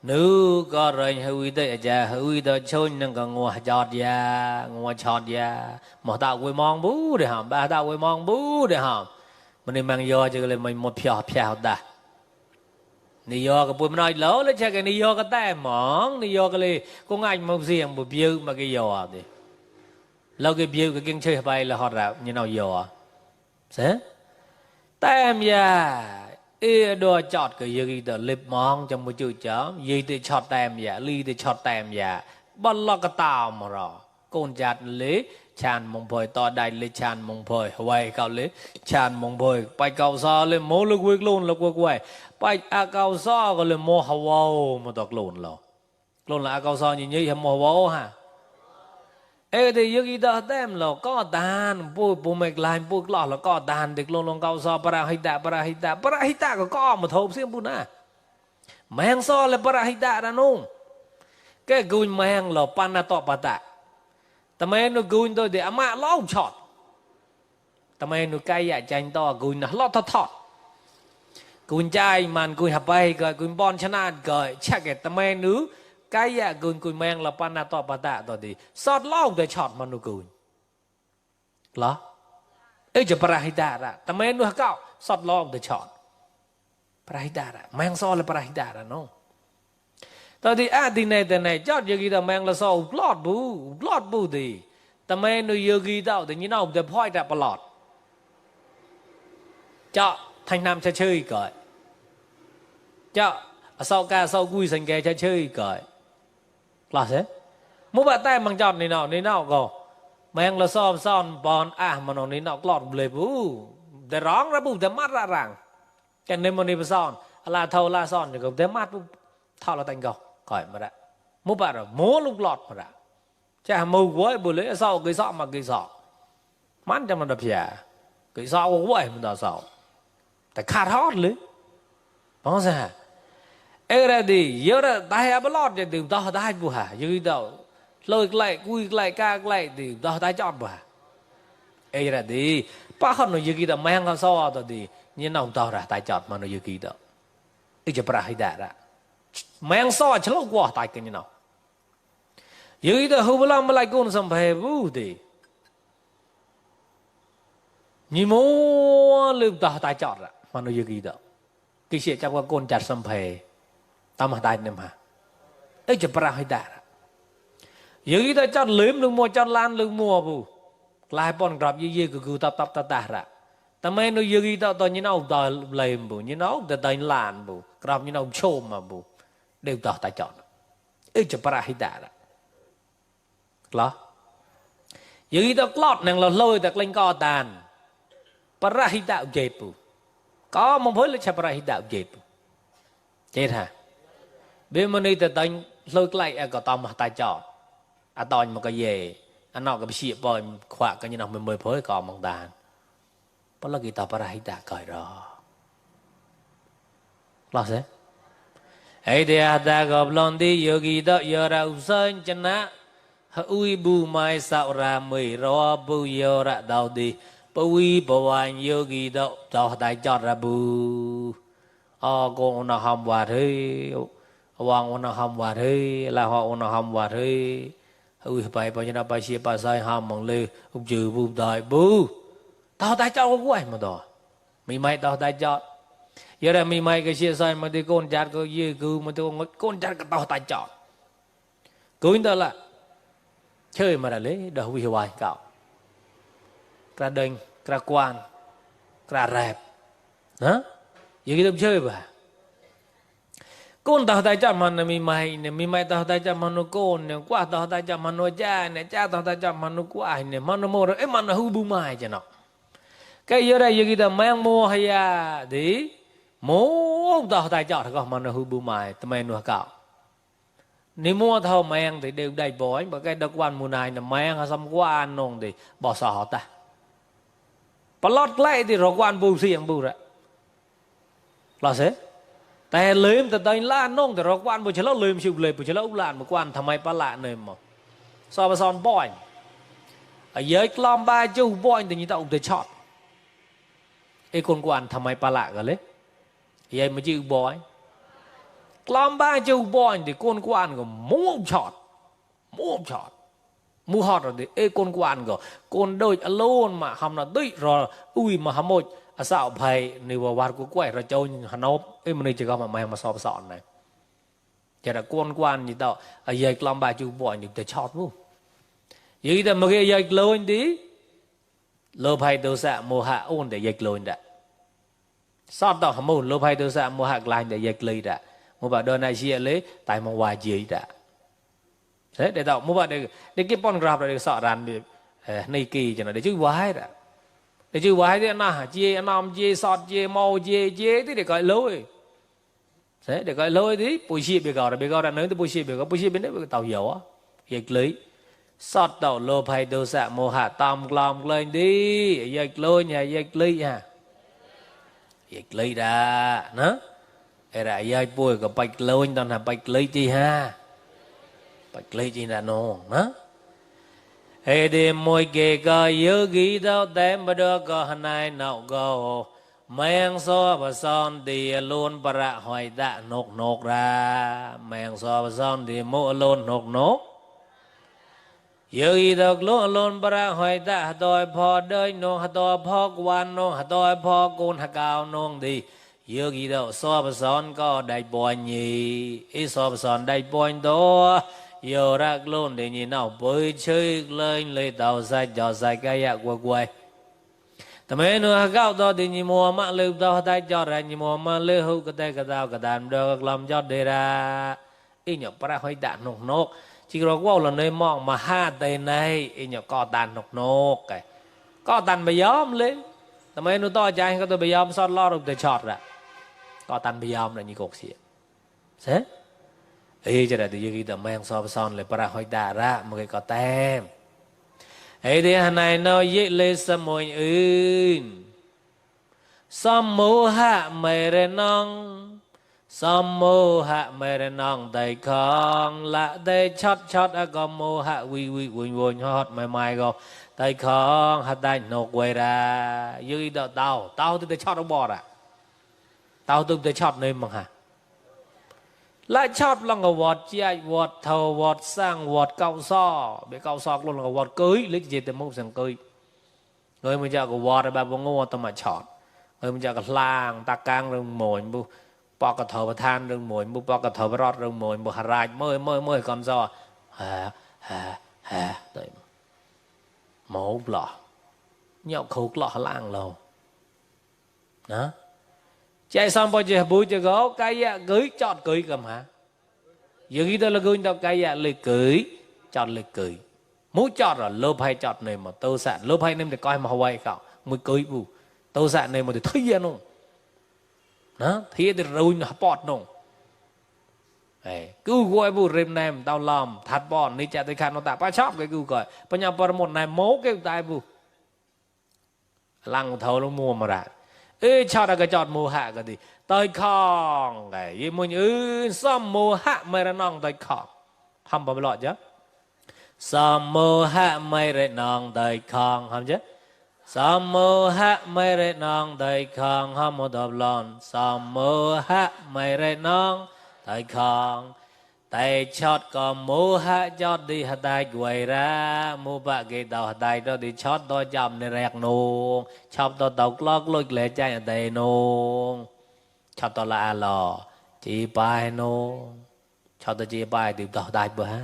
nữ có rồi hư tới giờ hư tới chôn nâng có ngua chọt ya mà tạo quê mong bú để hỏng ba tạo quê mong bú để hỏng mình mang vô cho lên mình một phèo ta nị vô cái bụi nói lố lấy cho cái nị vô cái tay mỏng nị vô cái li con anh một riêng một biêu mà cái vô thì lâu cái biêu cái kinh chơi bay là họ ra như nào vô thế tem ya ê đua chọt cái gì đó lip mong trong một chữ chấm gì thì chọt tem ya ly thì chọt tem ya bật lo cái tàu mà rồi con chặt lấy chàn mông phơi to đại lấy chàn mông phơi vậy cậu lấy chàn mông phơi bay cậu sao lên mố lực quyết luôn là quyết quay bay cậu sao có lên mố hậu mà tọt luôn là cậu sao như vậy mố hậu ha ê thì những cái đó tem là có đàn bố mẹ lại bố lọ là có đàn được luôn cậu sao parahita có một thộp xiêm bún à mang so là parahita ra nung cái gùi mang là panato pata tầm em nó gùi tôi để ama lâu chọt tầm em nó cay dạ chanh to gùi nó lót thọt gùi chai màn gùi hạp bay gọi gùi bon chana gọi chắc cái tầm em nữ cái dạ gùi mang là panato pata tôi đi sọt lâu để chọt mà nó gùi lo ấy cho parahita ra tầm em nó cạo sọt lâu để chọt parahita ra mang so là parahita ra nó tao đi thì này chót yogi tao mang là sao lót bù thì tao mang nó yogi tao thì như nào để phơi ra lót cho thành nam chơi cởi cho sau ca sau vui thành kẻ chơi cởi là thế mỗi bạn tay bằng chót này nào go mang là sao son bon mà nó này nào lót bề bù để rong ra bù để mắt ra rằng cái nên mà đi son là thâu là son thì cũng để mắt bù thao là thành go khỏi mà đã mua bà rồi mua lúc lọt mà đã chả mù quá bữa lễ sau cái sọ mà cái sọ mắn cho mà đập giả cái sọ của vậy mà đào sọ tại khát hót lưới có sao ê ra đi giờ ra tai áp lọt thì từ tao tai bùa hả như đâu lôi lại cùi lại ca lại thì tao tai chọn bùa ê ra đi ba con nó như kia mang con sọ tao đi như nào tao ra tai chọn mà nó như kia đó ít cho bà hay đã ra mang so chứ lâu quá tại cái như nào vậy đó hưu làm lại con sắm phải vũ đi như mua lượm tao tại chọn ra mà nó vậy đó cái chuyện trong con chặt sắm phải tao mà tại nem hả ấy chụp ra hay đã vậy đó chọn lượm lưng mua chọn lan lưng mua bu lại bọn gặp gì cứ tập ta ra tao mấy nó vậy đó tao như nào tao làm bu như nào tao lan bu gặp như nào chôm mà bu đều tỏ tại chọn ấy cho parahita đó lo dưới đó lót nàng là lôi đặt lên co tàn parahita dẹp có mong muốn là cho parahita dẹp chết hả bên mình đi từ tận lôi lại có tao mà tại chọn toàn một cái gì anh nói cái gì bồi khoa cái như nào mình mới phối còn bằng tàn bắt là cái tao parahita cởi rồi lo thế ấy thì ta gặp lần đi yogi đó giờ ra usan chana ui bu mai sao ra mười ro bu giờ ra đầu đi ui bu anh yogi đó tao tại chọn ra bu con nó hầm vào thế hoàng nó hầm vào thế là họ nó hầm vào thế ui phải bao nhiêu năm bao nhiêu bao sai hầm bằng lê ông chữ bu đại bu tao tại chọn có quay mà đó mình mai tao tại chọn giờ là mình mai cái chia sẻ mà đi con chặt cái gì cứ mà tôi con chặt cái tao tại chọn cứ như là chơi mà là lấy đầu huy hoài cạo cả đinh cả quan cả rẹp hả vậy cái tôi chơi mà con tao tại chọn mà mình mai tao tại chọn mà nó con này qua tao tại chọn mà nó cha tao tại chọn mà nó qua này mà nó mua rồi mà nó hư bu mai cho nó cái giờ đây giờ cái mang mua hay à đi mua tao tại chọn có mà nó hư bu mai tao mang nó cạo nếu mua thâu mang thì đều đầy bói bởi cái đặc quan mùa này là mang hay xăm qua ăn nông thì bỏ sọ ta và lót lại thì rồi quan bù xiềng bù ra là thếแต่ลืมแต่ตอนล้านน้องแต่เรากวนบุญเชลลืมชิวเลยบุญเชลอุลานมากวนทำไมปลาละเนี่ยมั้งซอมาซอนบ่อยเยอะกลอมบาจูบ่อยแต่ยี่ตาอุดชอตไอ้คนกวนทำไมปลาละกันเลยยัยมาจิ้วบ่อย Làm ba châu bò thì con quan của mua chọt mua hot rồi thì ê con quan của con đôi luôn mà hầm là đấy rồi ui mà hầm một sao phải nếu mà vào của quậy rồi châu hắn nộp ê mình chỉ có mà mày mà sọp sọn này chỉ là con quan như tao ở dây làm ba châu bò thì để chọt luôn vậy thì mà cái dây lên tí lô phải đâu xa mua hạ ôn để dây lên đã sót tao hầm một lô phải đâu xa mua hạ lại để dây lên đã mua bảo đơn này chia lấy tại mà hoài gì đã thế để tao mua bảo để cái pon grab để sọ ran để này kỳ cho nó để chữ vái đã để chữ vái thế na chia nam chia sọt chia màu chia thế để gọi lối thế để gọi lối tí bùi xịt bị gọi là nói tới bùi xịt bên đấy tao hiểu á dây lấy sọt tao lô phải đâu xa mua hạ tam làm lên đi dây lối nhà dây lấy nha dây lấy đã nó ra dây bùi có bạch lối tao là bạch lấy chi ha bạch lấy chi là nong nó hệ đi môi kề có yếu ghi đâu tem mà được có hành này nào go mang so và son thì luôn para hỏi đã nộp ra mang so và son thì mua luôn nộp yếu ghi đâu luôn para hỏi đã đòi phò đời nong đòi phò quan nong đòi phò côn hạ cao nong đi yếu ghi đâu so và son có đại bò nhì ít so và son đại bò đó yêu rắc luôn để nhìn nào bơi chơi lên lấy tàu sai cho sai cái yak quay tầm ấy nữa gạo đó thì nhìn mua mà lưu tàu tay cho ra nhìn mua mà lưu hú cái tay cái tàu cái đàn được làm cho đề ra ý nhở para hơi đạn nọc chỉ có qua là nơi mong mà ha tên này ý nhở co đàn nọc cái co đàn bây giờ lên tầm ấy nữa to chạy cái tôi bây giờ sót lo được để chọt ra co đàn bây giờ là như cục gì thế ấy cho nên từ khi mang so với son lại para hỏi đà ra một cái có tem ấy thì hôm nay nó dễ lên sớm mồi ưn sớm mù hạ mày re nong sớm mù hạ mày re nong đầy con lạ đầy chót à có mù hạ vui hót mày go đầy con hạt đầy nộp quay ra dưới đó tao từ chót nó bò ra tao từ chót nơi mà hả lại chót là ngầu vọt chạy vọt thầu vọt sang vọt cạo so bị cạo so luôn là vọt cưới lấy gì từ mốc sang cưới người mình chọn của vọt là bà bông ngô tao mà chọn người mình chọn cái lang ta cang rừng mồi bu bọ cái thầu than rừng mồi bu bọ cái thầu rót rừng mồi bu hà rai mơi con so hà đấy mổ lọ nhậu khúc lọ lang lầu đó chạy xong bao giờ bùi cho gấu cái dạ cưới chọn cưới cầm hả giờ khi tôi là gương tao cái dạ lời cưới chọn lời cưới muốn chọn rồi lốp hay chọn này mà tôi sạn lốp hay nên để coi mà hoài cậu mới cưới bù tôi sạn này mà để thấy ra không đó thì để rồi nó bọt không cứ gọi bù rìm này tao làm thật bọt đi chạy tới khăn nó tạ ba chóp cái cứ gọi bây giờ một này mố cái tai bù lăng thầu nó mua mà ra ê cho ra cái chọn mùa hạ cái gì tới khong cái gì mình xóm mùa hạ mày ra nong tới khong hầm bao lọ chứ xóm mùa hạ mày ra nong tới khong hầm chứ xóm mùa hạ mày ra nong tới khong hầm một đợt lon xóm mùa hạ mày ra nong tới khong tay chót có mùa hạ chót đi hạt tay quay ra mùa bạc cái đầu hạt tay đó đi chót đó chậm này rẹt nung chót đó tóc lót lôi lệ chạy ở đây nung chót đó là lò chỉ bài nung chót đó chỉ bài thì đầu tay bữa ha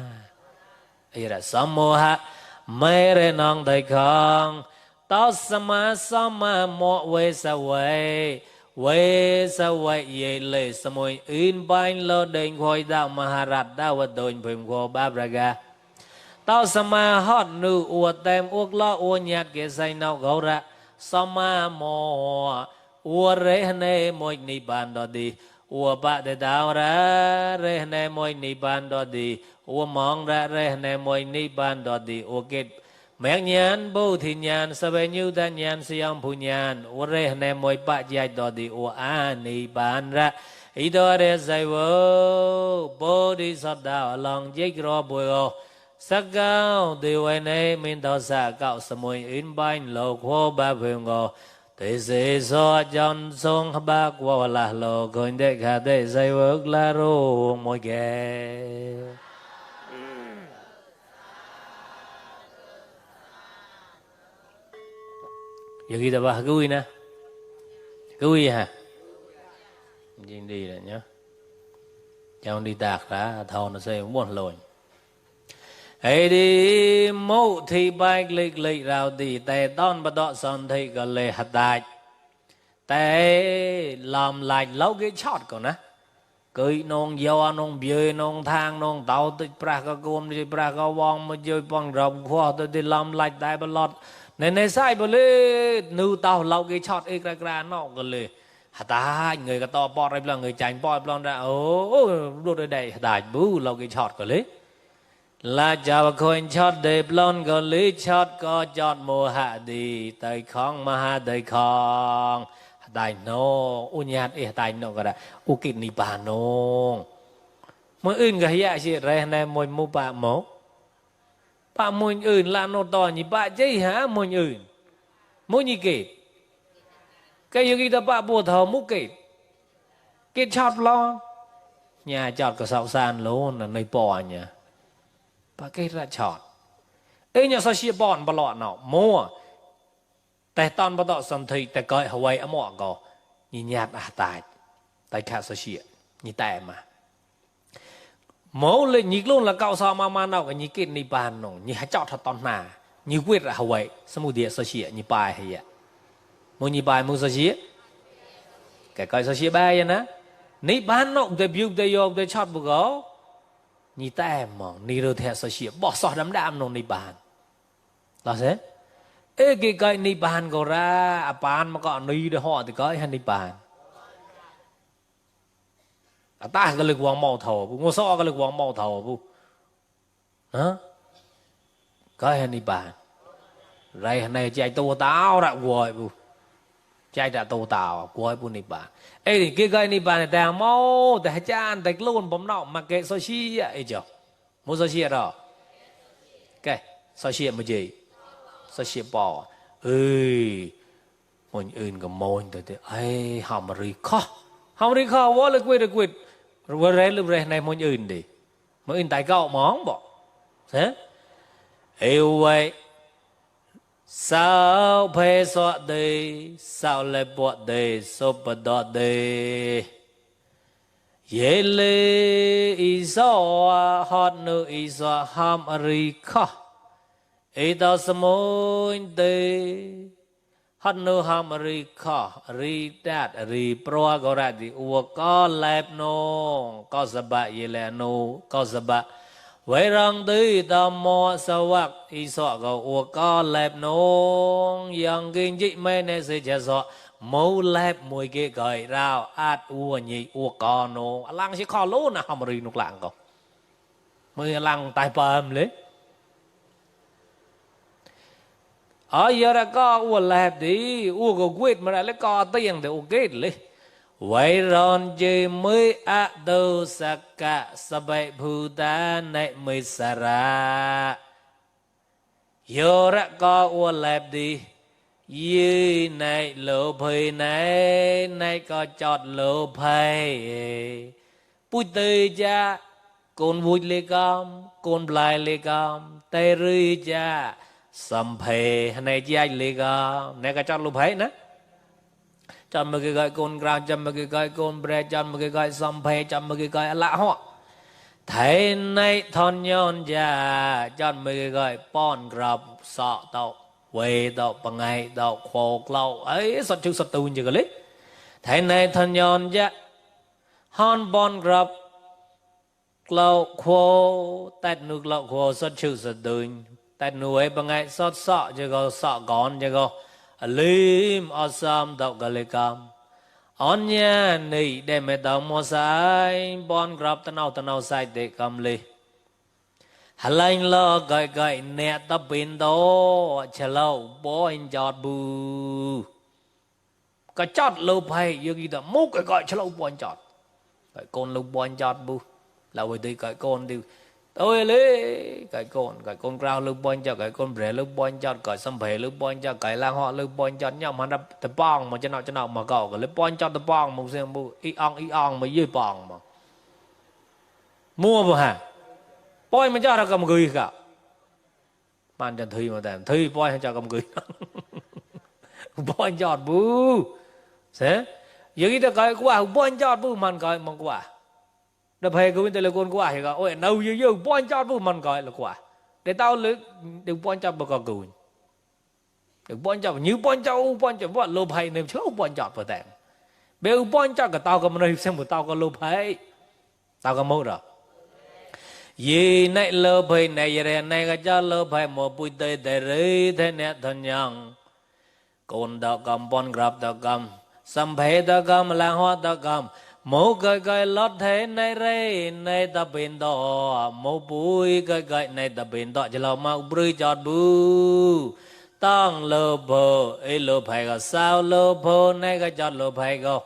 ấy là sớm mùa hạ mấy re nong tay không tao sama mọi về sao vậy về sao vậy vậy lệ sao mọi in bánh lo đền khôi đạo maharat đạo vật đồn phim khô babraga tao sama hot nữ ua tem uốc lo ua nhạt kia say nào gấu ra sama mò ua rê hane mọi ni bàn đó đi ua bạ để đào ra rê hane mọi ni bàn đó đi ua mong ra rê hane mọi ni bàn đó đi ua kết mẹ nhàn bố thì nhàn sao bây nhiêu ta nhàn siam phu nhàn ua rê hane mọi bạ dạy đó đi ua ni bàn ra ý đó để dạy vô bố đi sát đạo lòng dây rô bùi ô sắc cao điều này mình tao xa cạo sa mùi in bánh lô khô ba phương ngô thế sẽ so chọn sông bạc qua là lô con để khá để dây bước là rô môi ghé giờ kita bah kui na kui ha nhìn đi rồi nhá cháu đi tạc ra thầu nó sẽ muốn lồi ấy đi mẫu thì bạch lịch lịch rào thì tè ton bắt đọ son thì có lệ hạt đại tè làm lại lâu cái chót còn á cưới nông dâu nông bơi nông thang nông tàu tới pra ca côn đi pra ca vong mà chơi bằng rồng khoa tới đi làm lại đại bờ lót nên sai bờ lê nữ tàu lâu cái chót ấy ra nó có lệ hạt đại người cái to bọt là người chảnh bọt lon ra ô đôi đây hạt đại bú lâu cái chót có lệ là chào khôi chót để blon có lý chót có chót mùa hạ đi tới khong mà hạ tới khong đại nô u nhát ê đại nô cái đó u kít ni bà nô mỗi ưn cái gì vậy rồi này mỗi mua bà mổ bà mỗi ưn là nô to như bà chơi hả mỗi ưn mỗi như kít cái gì đó bà bùa thầu múc kít chót lo nhà chót có sạo san luôn là nơi bò nhà bà cái ra chọt ấy nhà sao xia bọn bà lọ nào muaแต่ตอนbà đọ sân thịแต่coi Hawaii ở mọ có nhìn nhạt tại khá sao xia nhìn tệ mà mẫu lên nhìn luôn là cao sao mà nào cái nhìn kết ni bàn nổ nhìn hãy chọt thật tòn nà nhìn quyết là Hawaii sao mù địa sao xia nhìn bài hay vậy mù nhìn bài mù sao xia cái coi sao xia bài vậy ná ni bàn nổ để biểu để vô để chọt bù gấu nhìn ta mà ni rồi theo sao xịa bỏ sọt đám nông ni bàn là thế ê cái ni bàn có ra bàn mà có ni để họ thì có hay ni bàn ta cái lực quang màu thầu bu ngô so cái lực quang màu thầu bu hả có hay ni bàn rồi này chạy tô táo đã quay bu chạy đã tô táo quay bu ni bàn ê thì cái ni bàn này ta mau ta chan ta luôn bấm nọ mà cái sao xí vậy chứ mua sao xí đó cái sao xí mà gì sao xí bò ơi mình ưn cái môi tới ấy hàm rì khó quá là quên rồi rồi này mình ưn đi mình ưn tại cậu món bỏ thế yêu vậy sao phê xóa đây sao lại bỏ đây sao bỏ đó đây ye lê ý xóa hót nữ ý xóa hàm rì khó ý đó sơ môi đây hót nữ hàm rì khó rì đạt rì pro gõ ra đi ua có lẹp nô có sơ bạ ye lê nô có sơ bạ vậy rằng tới tâm mô sâu vạc ý sọ gầu ua có lẹp nông yang kinh dị mê nê sẽ chả sọ mâu lẹp mùi kê gợi rào át ua nhị ua có nông lăng sẽ khó lô nà hòm rì nục lạng cầu mười lăng tài bầm lấy ở giờ đã có ua lẹp đi ua có quyết mà đã lấy có tiền thì ua kết lấy vậy rồi chỉ mới ác đâu sắc cả sa bảy phù ta này mới xả ra giờ đã có ua lẹp đi như này lỗ phơi này có chọt lỗ phơi bùi tơi cha côn vui lê cam côn blai lê cam tê rư cha sầm phê này cha lê cam này có chọt lỗ phơi nè chọn một cái gọi côn grao chọn một cái gọi côn bre chọn một cái gọi sầm phê chọn một cái gọi lạ họ thấy này thon nhon già chọn một cái gọi pon grab sọ tàu quay tàu bằng ngày tàu khô lâu ấy sọt chữ sọt tu như cái lấy thấy này thon nhon già hon pon grab lâu khô tết nước lâu khô sọt chữ sọt tu tết nuôi bằng ngày sọt sọ chứ có sọ gòn chứ có lim asam tàu cái cam on nhà này để mẹ tàu mua sai bon grab tao nào sai để cầm li hành lo gọi nè tập pin đó chờ lâu bố anh chọt bù cái chọt lâu phải như gì đó múc cái gọi chờ lâu bố anh chọt cái con lâu bố anh chọt bù là bởi vì cái con đi tôi lấy cái con rau lưu bón cho cái con bể lưu bón cho cái sâm phê lưu bón cho cái lang họ lưu bón cho nhau mà nó tập bong mà cho nó mà cậu cái lưu bón cho tập bong một xem bu y ong mà dưới bong mà mua vào hả bón mà cho nó cầm gửi cả man chân thuy mà tạm thuy bón cho cầm gửi bón cho bu sẽ vậy thì cái quả bón cho bu man cái mong quả đập hay của mình là con quả thì có ôi đâu như bón cho bu man cái là quả để tao lấy đừng bón cho bao cừu đừng bón cho như bón cho vợ lô hay nên chứ bón cho vào tạm bây bón cho cái tao có mà nói xem một tao có lô hay tao có mốt rồi vì này lô hay này vậy này cái cho lô hay một bụi tê tê rơi thế nè thân nhang con đào cầm bón grab đào cầm sắm phê đào cầm lang hoa đào cầm mô cái lót thế này rê này ta bên đó mô bụi cái này ta bên đó chỉ là mau bơi chọt bu tăng lô bờ ấy lô phải có sao lô bờ này cái chọt lô phải có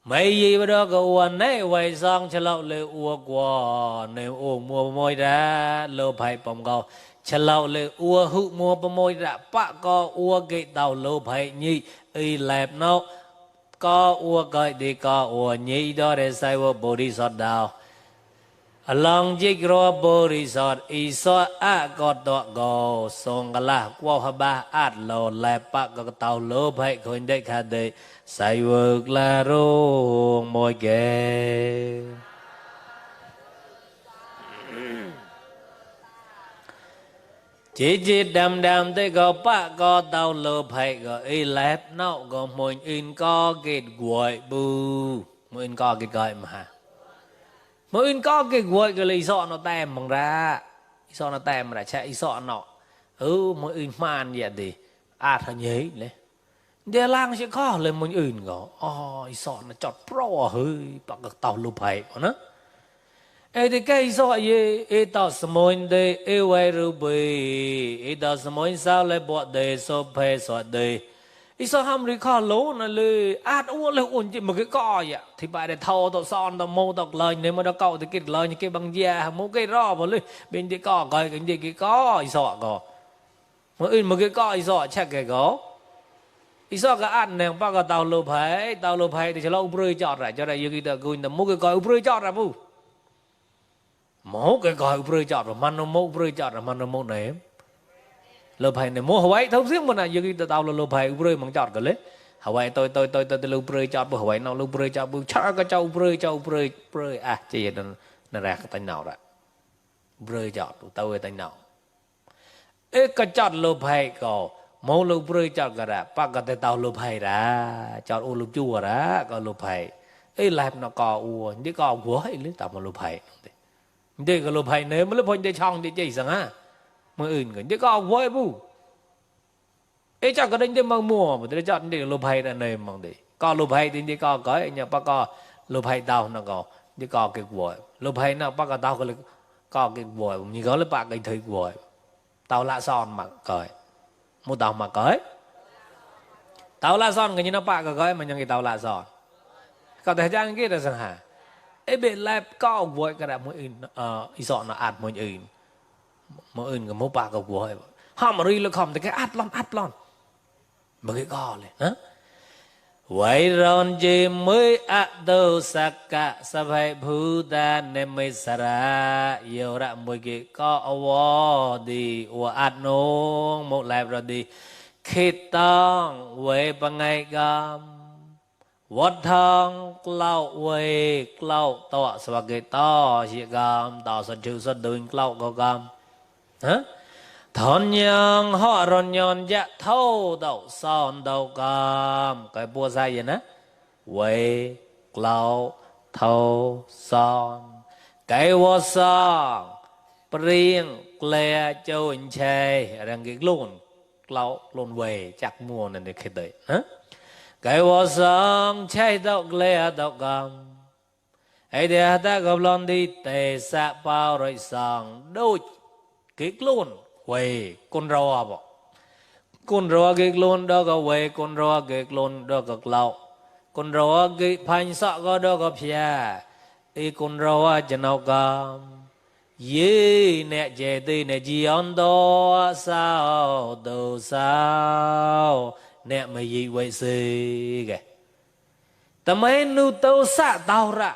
mấy gì bây giờ có uốn này quay sang chỉ là lê uốn qua nếu uống mua môi ra lô phải bông có chỉ là lê uốn hụ mua bông môi ra bạ có uốn cái tàu lô phải nhị ấy lẹp nó có uống cái đi có uống nhị đó để sai uống body sọt đào along chiếc rô body sọt ý sọt có đọa gò song là qua hà ba lô lẹp bạc có tàu lô phải khuyên đấy khá đấy sai uống là rô môi ghê chỉ đầm tới có bác có tàu lô phải có ý lép nó có mình in có cái guội bu mình in có cái gọi mà mình in có cái guội cái lý do nó tem bằng ra lý do nó tem mà chạy lý do nó mình in man vậy thì thật nhế lên để lang sẽ có lên mình in có lý do nó chọt pro hơi bác có tàu lô phải nó thì cái số gì tao smoin de quay ruby tao smoin sao lại bỏ de số phê số de số ham đi khó lố nó lư uống lấy uống chỉ một cái co vậy thì bài để thâu tao son tao mô tao lời nếu mà tao cậu thì cái lời như cái băng da mô cái ro vào lư bên cái co coi cái gì cái co sọ co một cái co sọ chắc cái có số cái ăn này bao cái tao lô phải thì cho lâu bơi chọt lại cho đây như cái tao quên tao mua cái coi bơi chọt ra bu mổ cái coi bơi chọt rồi man nó mổ bơi chọt rồi man nó mổ này lô phải này mổ Hawaii thông riêng mà này như cái tao là lô phải bơi bằng chọt cái lấy Hawaii tôi lô bơi chọt bơi Hawaii nào lô bơi chọt bơi chắc cái châu bơi chỉ vậy nó ra cái tay nào đó bơi chọt tao cái tay nào cái chọt lô phải có mổ lô bơi chọt cái ra bắt cái tao lô phải ra chọt u lô chua ra có lô phải làm nó có u những có của ấy lấy tao mà lô phải đây cái lô phải nếu mà lô phải để trong để chỉ rằng á mà cái những có của ấy bu chắc cái đánh để mang mua mà để chọn để lô phải là nơi mang để có lô phải thì để có cái nhà bác có lô phải tao nó có để có cái của lô phải nào bác có tao có cái của như có lấy bác cái thời của tao lạ son mà cởi mua tao mà cởi tao lạ son cái như nó bác cái mà những cái tao lạ son có thể trang cái là rằng hả bên lẹp có vội cái là mỗi in dọn nó mỗi in cái mỗi bạc cái vội họ mà đi là không thì cái lon mà cái co lên hả vậy rồi chỉ mới đâu saka sa phải Buddha nên mới sara yêu ra mỗi cái có award đi nong một lẹp rồi đi khi tang về bằng ngày gam vật thang cloud về cloud tọa sebagai to si gam tao sân chữ sân đường cloud có gam hả thon nhang họ ròn nhon dạ thâu đầu son đầu gam cái bùa sai vậy nè về cloud thâu son cái bùa son prieng lè châu anh chê đang cái luôn cloud luôn về chắc mua nên để khi đấy hả cái vô song chạy độc lệ độc gầm ấy để ta gặp lon đi tề sa bao rồi song đôi kích luôn quay con rò bỏ con rò kích luôn đó có quay con rò kích luôn đó có lậu con rò kích phanh sọ có đó có phía y con rò chân nào gầm ye nè chế tê nè chi on đó sao đâu sao nè mày gì vậy xì kìa ta mấy nu tâu xạ tao ra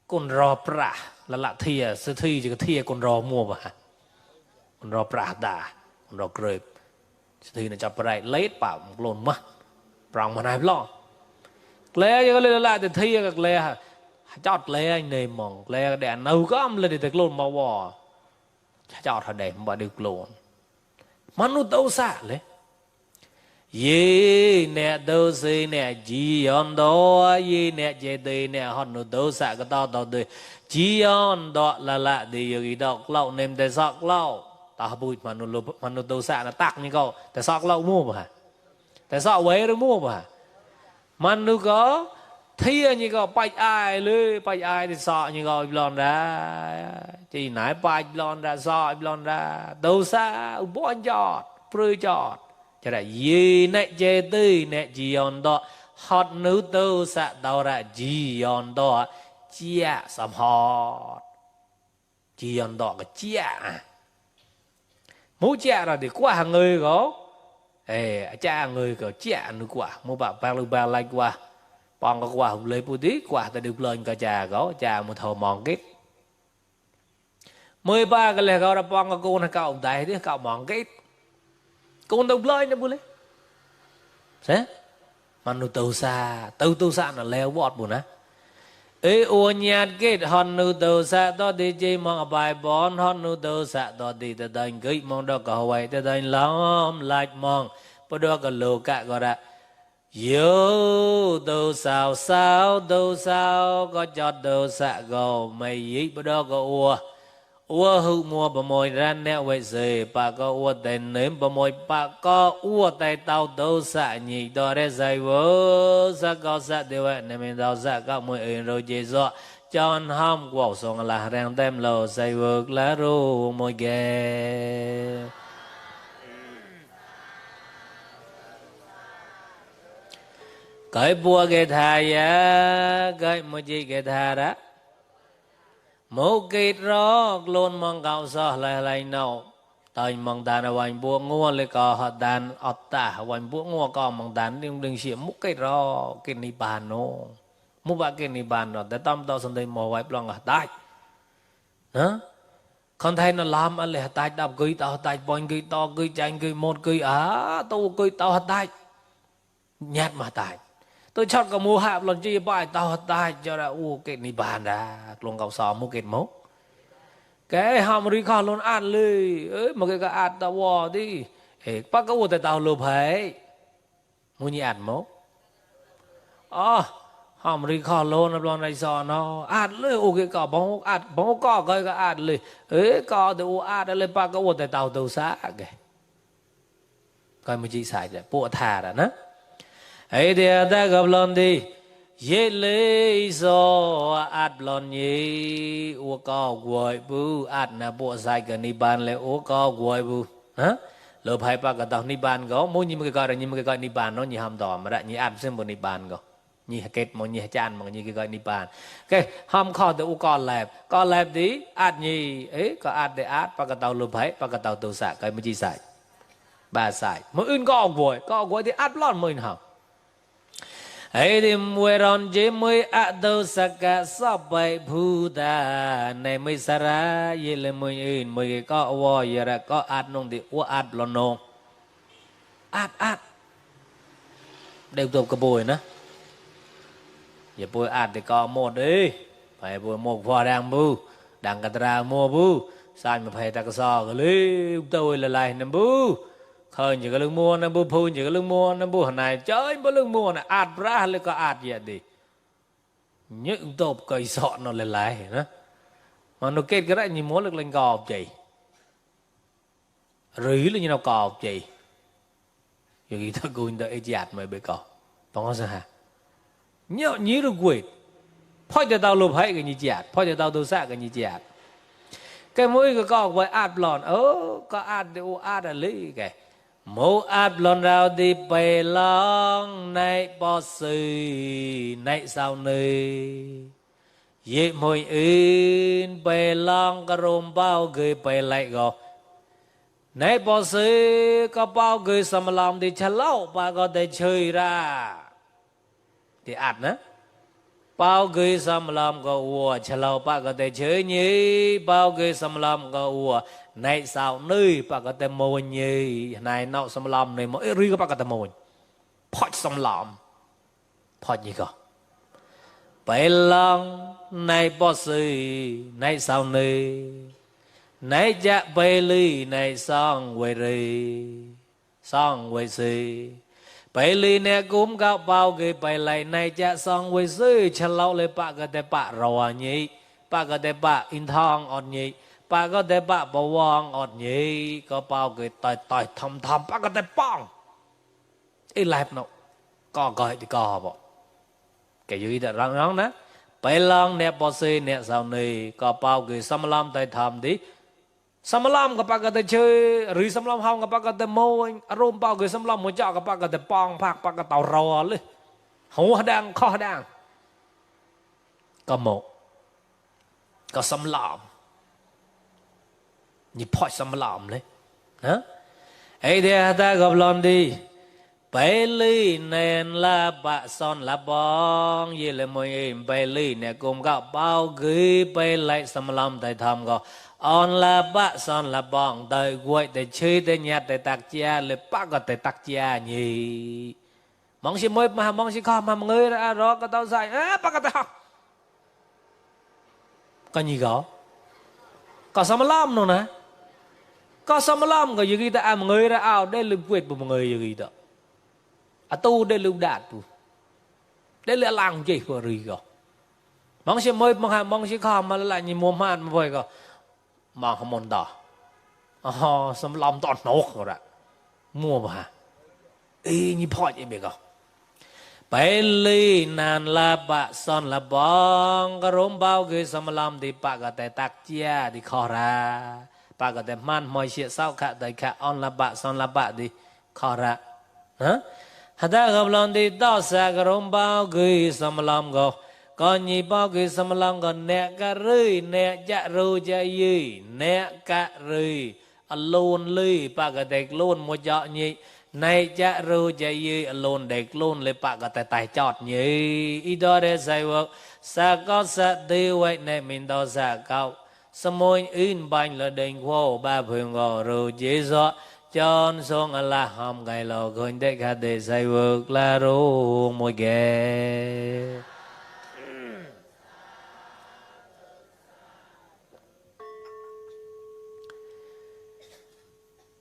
con rò pra là lạ thìa sư thi chỉ có thìa con rò mua mà con rò pra đà con rò grệp sư thi nó chập ra lấy bảo một lồn mà prong mà này lo lẽ cho lên lại thì thìa các lẽ chọt lẽ anh này mong lẽ để nấu có âm lên thì được lồn màu bò chọt thật đẹp mà được lồn mà nu tâu xạ lấy ye nè đâu xây nè chỉ on đó ye nè chế tê nè họ nó đâu xạ cái tao tao tê chỉ on đó là lạ thì giờ đọc lâu nem để sọc lâu tao bụi mà nó đâu xạ nó tắc như cậu để sọc lâu mua mà để sọc quế nó mua mà nó có thia như cậu bạch ai lư bạch ai thì sọ như cậu lon ra chỉ nãy bạch lon ra sọ lon ra đâu xạ bọn chọt prư chọt cho là gì nè chế tư nè chỉ on đó hot nữ tư sa tao ra chỉ on đó chia sắm hot chỉ on đó cái chia muốn chia rồi thì qua hàng người có cha người có chia nữa qua mua bạc bao lưu bao lại qua bọn có qua hùng lấy bút tí qua ta được lên cả cha có cha một thầu mòn kết 13 cái lẽ gọi là bọn có cô nó cậu đại thế cậu mòn kết con đâu lời nữa bố lấy thế mà nó tàu xa nó leo bọt bùn á ê ô nhạt kết hòn nó tàu xa đó đi chơi mong bài bón hòn nó tàu xa đó đi ta đánh gửi mong đó cả vậy ta đánh lắm lại mong bắt đó cả lô cả gọi là yo tàu sao có chọt tàu xa gò mày ý bắt đó có ua hữu mua bà môi ra nẹo vậy gì bà có ua tay nếm bà môi bà có ua tay tao tâu xạ nhị đó để dạy vô xa có xạ điều vậy nên mình tao xạ các môi ơn rồi chế dọ cho anh hông quẩu xong là ràng tem lầu dạy vượt lá rô môi ghê cái bùa cái thai á cái môi chi cái thai đó một cái đó luôn mong cao so lại nào tại mong đàn ở vành bùa ngua lại có họ đàn ọt tả vành bùa ngua có mong đàn đừng xịa một cái đó cái ni bàn nó một ba cái ni bàn nó để tâm tao xong đây mò vài plong ở tại hả con thấy nó làm anh lại tại đập gửi tao tại bòn gửi to gửi chanh gửi một gửi tao gửi tao tại nhát mà tại tôi chọn cả mua hạp lần chi bài tao tai cho ra cái ni bàn ra luôn cầu sò mua cái mốc cái hòm đi con luôn ăn lì mà cái ăn tao vò đi bác có tại tao lụp hết mua như ăn mốc hòm đi con luôn luôn này sò nó ăn lì cái cỏ bóng cỏ cái ăn lì cỏ thì ăn lên bác có tại tao tàu xã cái coi mới chỉ xài để bộ thà đã nè ấy thì ta gặp lần đi dễ lấy so ạt lần nhỉ u co quậy bu ạt na bộ sai cái ni ban le u co quậy bu hả lỡ phải ba cái tàu ni ban có mỗi như cái gọi là như cái gọi ni ban nó như hàm đỏ mà đại như ạt xem bộ ni ban có như kết một như chan mà như cái gọi ni ban cái hàm kho từ u co lẹp đi ạt nhỉ ấy có ạt để ạt ba cái tàu lỡ phải ba cái tàu tàu xả cái mới chỉ xài ba xài mỗi ưn co quậy thì ạt lon mới hả ấy thì mùi ròn chế mùi ạ đâu saka sắp bài phù đà này mùi xa ra dì lê mùi ưn mùi có vô dì ra có át nông thì ua át lon nông át đều tục cái bùi nữa dì bùi át thì có một đi phải bùi một phò đang bù đang cà tra mua bù sao mà phải ta có sò cái lý tôi là lại nằm bù khơi những cái lưng mua nó bu phu những cái lưng mua nó bu hồi này chơi bữa lưng mua này ạt ra lại có ạt gì đi những tốp cây sọ nó lại nữa mà nó kết cái đấy như muốn được lên cọp chị rỉ là như nào cọp chị giờ người ta cười người ta giạt mày bị cọp bằng sao hả nhớ nhớ được quỷ phơi cho tao lụp hay cái như giạt phơi cho tao tôi xả cái như giạt cái mũi cái cọp với ạt lòn có ạt để ạt là lý cái mô áp lon rào đi bày long này bó sư này sao nơi dễ môi in bè long cái rôm bao gửi bè lại gò nãy bỏ sư có bao gửi xâm lòng thì chả lâu bà có thể chơi ra thì ạt nữa bao gửi xâm lòng có ua chả lâu bà có thể chơi nhỉ bao gửi xâm lòng có ua này sao nơi bà có thể môi nhỉ này nọ xâm lòng này mỗi rư có bà có thể môi phọt xâm lòng phọt gì cơ bè lòng này bỏ sư này sao nơi nãy dạ bê ly này xong quay rì xong quay xì bê ly nè cũng gạo bao ghi bê lại này dạ xong quay xì chả lâu lấy bạc có thể bạc rò nhỉ bạc có thể bạc in thong ọt nhỉ bạc có thể bạc bà vong ọt nhỉ có bao ghi tòi tòi thầm thầm bạc có thể bong ý lạp nó có gọi thì có bộ cái gì đó răng răng đó bê lòng nè bó xì nè sao này có bao ghi xâm lâm tay thầm đi Samalam kapag kata chơi, ri samalam hong kapag kata mo, arom bao người samalam mo chọn kapag kata pong phạc kapag kata tàu rò lên, hổ đang kho đang, có một, có samalam, nhị phơi samalam lên, hả? Ấy thì ta gặp lần đi, bảy ly nền là bạ son là bong, gì là môi im bảy ly nè cùng gặp bao người bảy lại samalam tại thầm go. On là bạ son là bong đời quậy đời chơi đời nhạt đời tạc chia lời bác có đời tạc chia nhỉ mong xin mới mà mong xin không mà người ra đó có tao dạy á bác có đời học có gì có sao mà làm nữa nè có sao mà làm có gì ta mà người ra ao đây lưng quệt một người gì đó à tu đây lưng đạt tu đây là làng gì của gì đó mong xin mới mà mong xin không mà lại như mua man mà vậy có mà không muốn đó, xâm lâm toàn nốt rồi đó, mua mà, y như phơi như vậy cơ, bảy ly nàn là bạ son là bong, cái rôm bao cái xâm lâm thì bạ cái tay tắc chia thì khó ra, bạ cái tay man mọi chuyện sau cả tay cả on là bạ son là bạ thì khó ra, hả? Hãy gặp lần thì đó sẽ cái rôm bao cái xâm lâm go. Còn nhị bao cái xâm lâm còn nẹ cả rơi nẹ chạ rô chạ dì nẹ cả rơi alôn lì bà cái đạch lôn một chọ nhị này chạ rô chạ dì alôn đạch lôn lì bà cái tay tay chọt nhị ý đó để giải vợ xa có xa tiêu vậy này mình đó xa cao xa môi in bánh là đỉnh khô ba phương gò rô chế gió chọn xuống là hòm ngày lò khuyên đếch hạ để giải vợ là rô môi ghê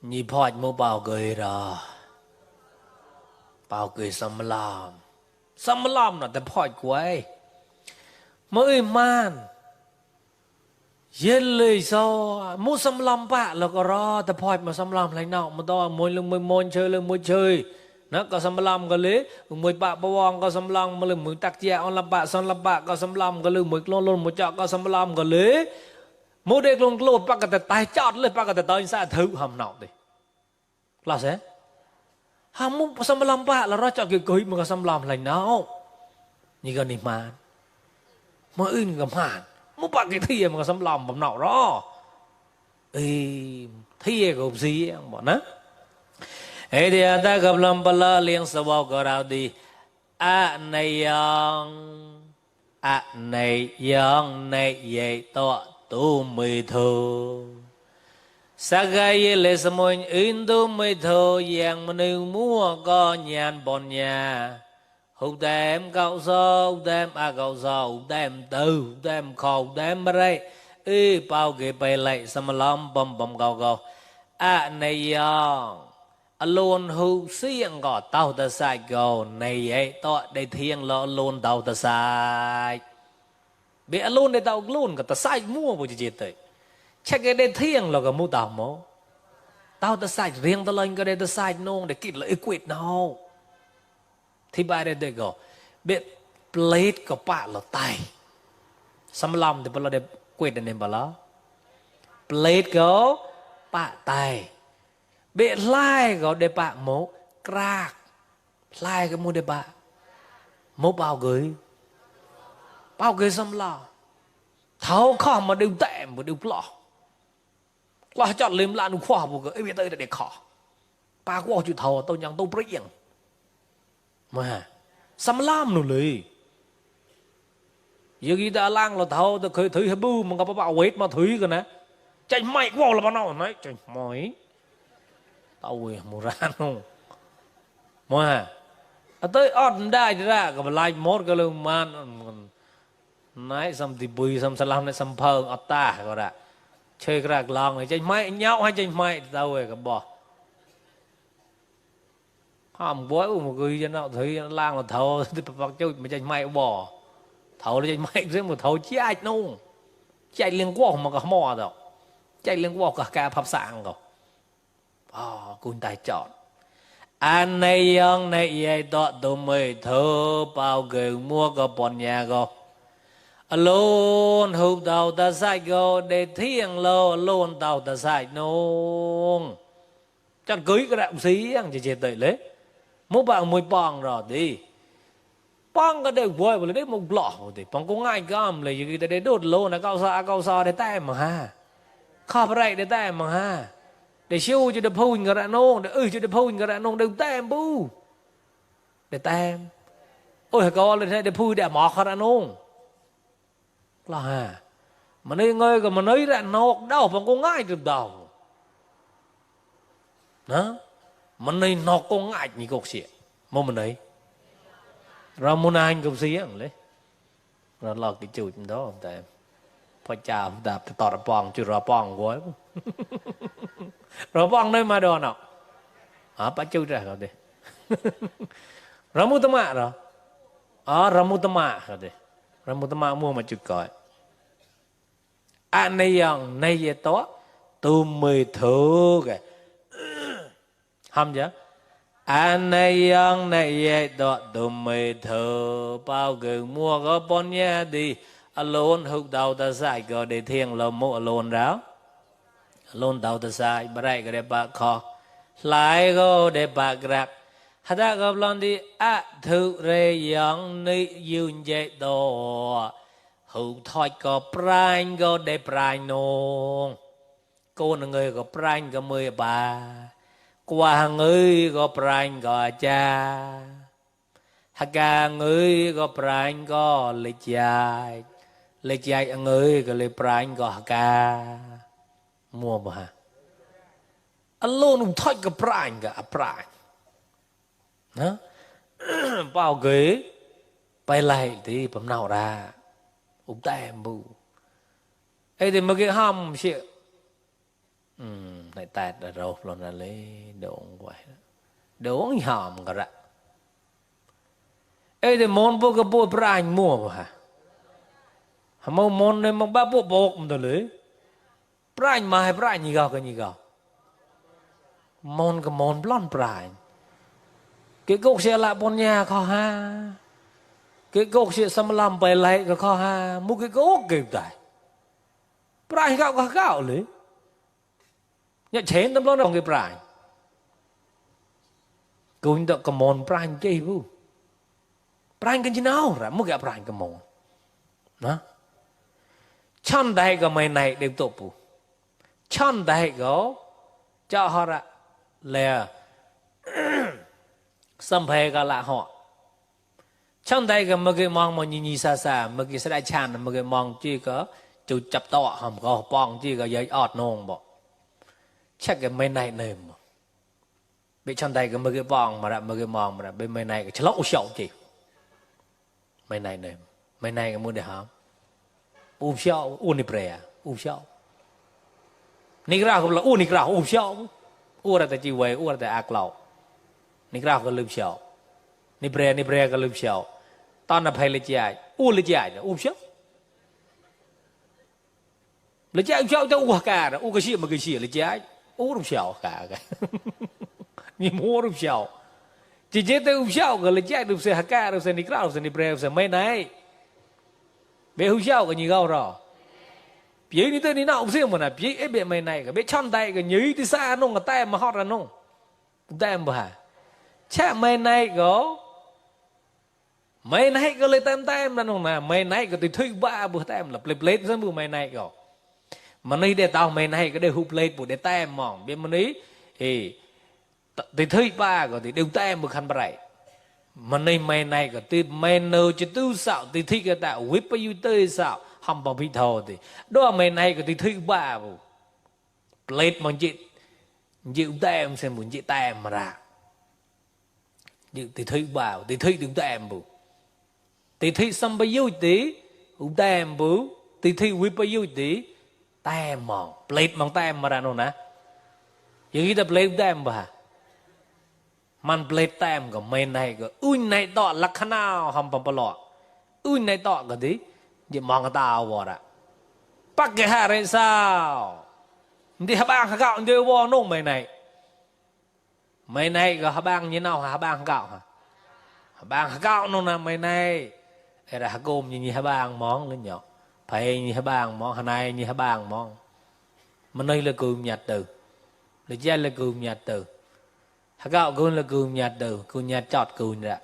nhị phật mua bao cười ra bao cười xâm lâm là tập phật quay mới man yên lời sao mua xâm lâm bạ là có ra tập phật mà xâm lâm lại nào mà to mỗi lần mỗi môn chơi lần mỗi chơi nó có xâm lâm có lý mỗi bạ bao vong có xâm lâm mà lần mỗi tắc chia on là bạ son là bạ có xâm lâm có lần mỗi lon lon mỗi chọ có xâm lâm có lý mỗi đêm luôn lột bác cái tay chọt lên bác cái tay sao thử hầm nọ đi là thế hầm muốn xâm lâm bạ là ra chọn cái cưới mà có xâm lâm lành nào như cái này mà ư cái màn muốn bác cái thìa mà có xâm lâm bầm nọ đó thìa gồm gì bọn nó ấy thì ta gặp lâm bà la liên sơ bao cờ đào đi này này vậy to tu mười thô sa gai lệ sa môi in tu mười thô giang mà nêu mua có nhàn bọn nhà hụt đem cậu so hụt đem cậu so hụt đem từ hụt đem khổ hụt đem mà đây bao kì bày lại sa mà lom bầm bầm gầu này luôn hụt xiên gò tao ta sai gầu này vậy to đây thiên lo luôn tao ta sai bị luôn để tao luôn cả ta sai mua bộ gì tới chắc cái đây thiêng là cái mua tao mỏ tao ta sai riêng tao lên cái đây ta sai nông để kịp lợi quyết nào thì bài đây đây go biết plate của bạn là tay xăm lâm thì bạn là để quyết để nên bạn là plate của bạn tay biết lai của để bạn mỏ crack lai cái mua để bạn mỏ bao gửi xăm lâm thao khó mà đều tệ mà đều lo chọn liềm lạ đúng khoa một cái bây giờ để khó ba qua chịu thầu tôi nhang tôi bring mà xăm lam nữa lì giờ ta lang là thầu tôi khởi thử bu mà có bảo wait mà thử cái nè chạy mạnh quá là bao nào nói chạy mỏi tao một ra không mà tới ớt đại ra cái lại một cái lưng man nãy xăm thì bùi xăm salam này xăm phơi ớt ta gọi là chơi cái lòng này chạy mạnh nhau hay chạy mạnh tao cái bỏ hàm bói một người cho nó thấy lang là thầu thì bác chơi mà chạy mạnh bỏ thầu chạy mạnh riêng một thầu chạy nung chạy liên quan mà cả mò đâu chạy liên quan cả pháp sáng rồiคุณtài chọn anh này ông này vậy đó tụi mày thơ bao gừng mua cái bọn nhà go alone hụt đầu ta sai go để thiêng lo alone tàu ta sai nông chẳng cưới cái đạo sĩ anh chỉ tới lấy mỗi bạn mỗi bong rồi đi bong cái đều vui bởi đấy một lọ thì bong cũng ngay cam là gì để đốt lô là cao sa để tay mà ha khắp đây để tay mà ha để siêu cho được phun người đàn ông để cho được phun người đàn ông đều tem bu để tem ôi có lên đây để phun để mọt người đàn ông là ha mà nơi ngơi mà nơi đàn ông đâu mà có ngay được đâu đó mà nơi nó có ngay như cục xịa mà mình ấy ra muốn anh cục xịa lấy rồi lọt cái chuột đó không tem phải chào đạp tọt ra bong chứ ra bong quá rồi bong nơi mà đồ nào bắt chui ra rồi đi ramutama rồi ramutama rồi đi ramutama mua mà chụp coi anh này yang này vậy đó tôi mới thử cái hâm chứ anh này yang này vậy đó tôi mới thử bao gừng mua có bọn nhà đi alone hụt đầu ta sai có để thiêng là mua alone đó alone đầu ta sai bà đây cái để bà khó lại có để bà gạc hát ra gặp lần đi thử rê yang ni dương dễ đồ hụt thôi có prang có để prang nông cô là người có prang có 13 qua người có prang có cha hát ca người có prang có lịch chạy người có lịch prang có hát ca mua mà alone thôi có prang có prang đó bao ghế bay lại thì bấm nào ra tem bu ấy thì mà cái hầm xịa này tạt rồi là lấy đốn quay đốn hầm cả ra ấy thì món bố cái bố prang mua mà hả món này mà ba bố bột mà lấy prang mà hay prang gì gạo món cái món blond prang cái gốc xe lại bọn nhà khó ha cái gốc sẽ xăm làm bài lại cái khó ha một cái gốc kịp tại prang gạo lấy nhận chén tấm đó cái prang cũng được cái món prang chơi vu prang cái gì nào ra một cái prang cái món đó chăn đại cái mày này đều tổ bu chăn đại có cho họ ra là xăm phê cái là họ trong đây cái mấy cái mong mà nhìn xa mấy cái sẽ đại chán mấy cái mong chỉ có chủ chập tọa hầm có bong chỉ có giấy ọt nông bỏ chắc cái mấy này nềm bị trong đây cái mấy cái bong mà đã mấy cái mong mà đã bên mấy này cái chả lỗ sầu chỉ mấy này nềm mấy này cái muốn để hám sầu uniprea sầu ní ra cũng là unikra sầu là tại chỉ về là tại ác lậu ní raก็ลืมเชียวนี่เบรก็ลืมเชียวตอนนั้นไปเลยจ่ายเลยจ่ายเชียวเลยจ่ายเชียวจะกาก็เชี่ยมันก็เชี่ยเลยจ่ายรู้เชียวกานี่มัวรู้เชียวจีเจแต่รู้เชียวก็เลยจ่ายรู้เสียการู้เสียนี่กรารู้เสียนี่เบรรู้เสียไม่ไหนเบรู้เชียวก็ยี่เก้ารอพี่นี่ตัวนี้น่ารู้เสียมันนะพี่เบไม่ไหนก็เบช่อนไตก็ยืดที่ซ่านุ่งก็แต้มมาฮอดระนุ่งแต้มบ่ฮะแช่ไม่ไหนก็ mấy nay có lấy tem là nông nè mấy nay có từ thứ ba bữa tem là plate rất bữa mấy nay có mà nay để tao mấy nay có để hụp plate bữa để tem mỏng biết mình ý thì từ thứ ba có thì đều tem bữa khăn bậy mà nay mấy nay có từ mấy nơi chỉ tu sạo từ thứ cái tạo whip bao nhiêu tới sạo hầm bảo bị thò thì đó mấy nay có từ thứ ba bữa plate mà chị chịu tem xem muốn chị tem mà ra chịu từ thứ ba từ thứ đừng tem bữa thì thi xăm bao nhiêu tí cũng tem bú thì thi quý bao nhiêu tí tem mòn plate bằng tem mà ra nó nè giờ khi ta plate tem bà man plate tem của mình này của ui này tọ lạc khăn nào hầm bầm bò ui này tọ cái tí giờ mong cái tao vào đó bắt cái hà này sao đi hà bang hà gạo chơi vô nông mày này của hà bang như nào hà bang gạo hả hà bang hà gạo nông nè mày này ra gồm như hai bang món lên nhỏ phải như hai bang món hôm nay như hai bang món mà nơi là cường nhạt từ là cha là cường nhạt từ hai gạo cường là cường nhạt từ cường nhạt chọt cường ra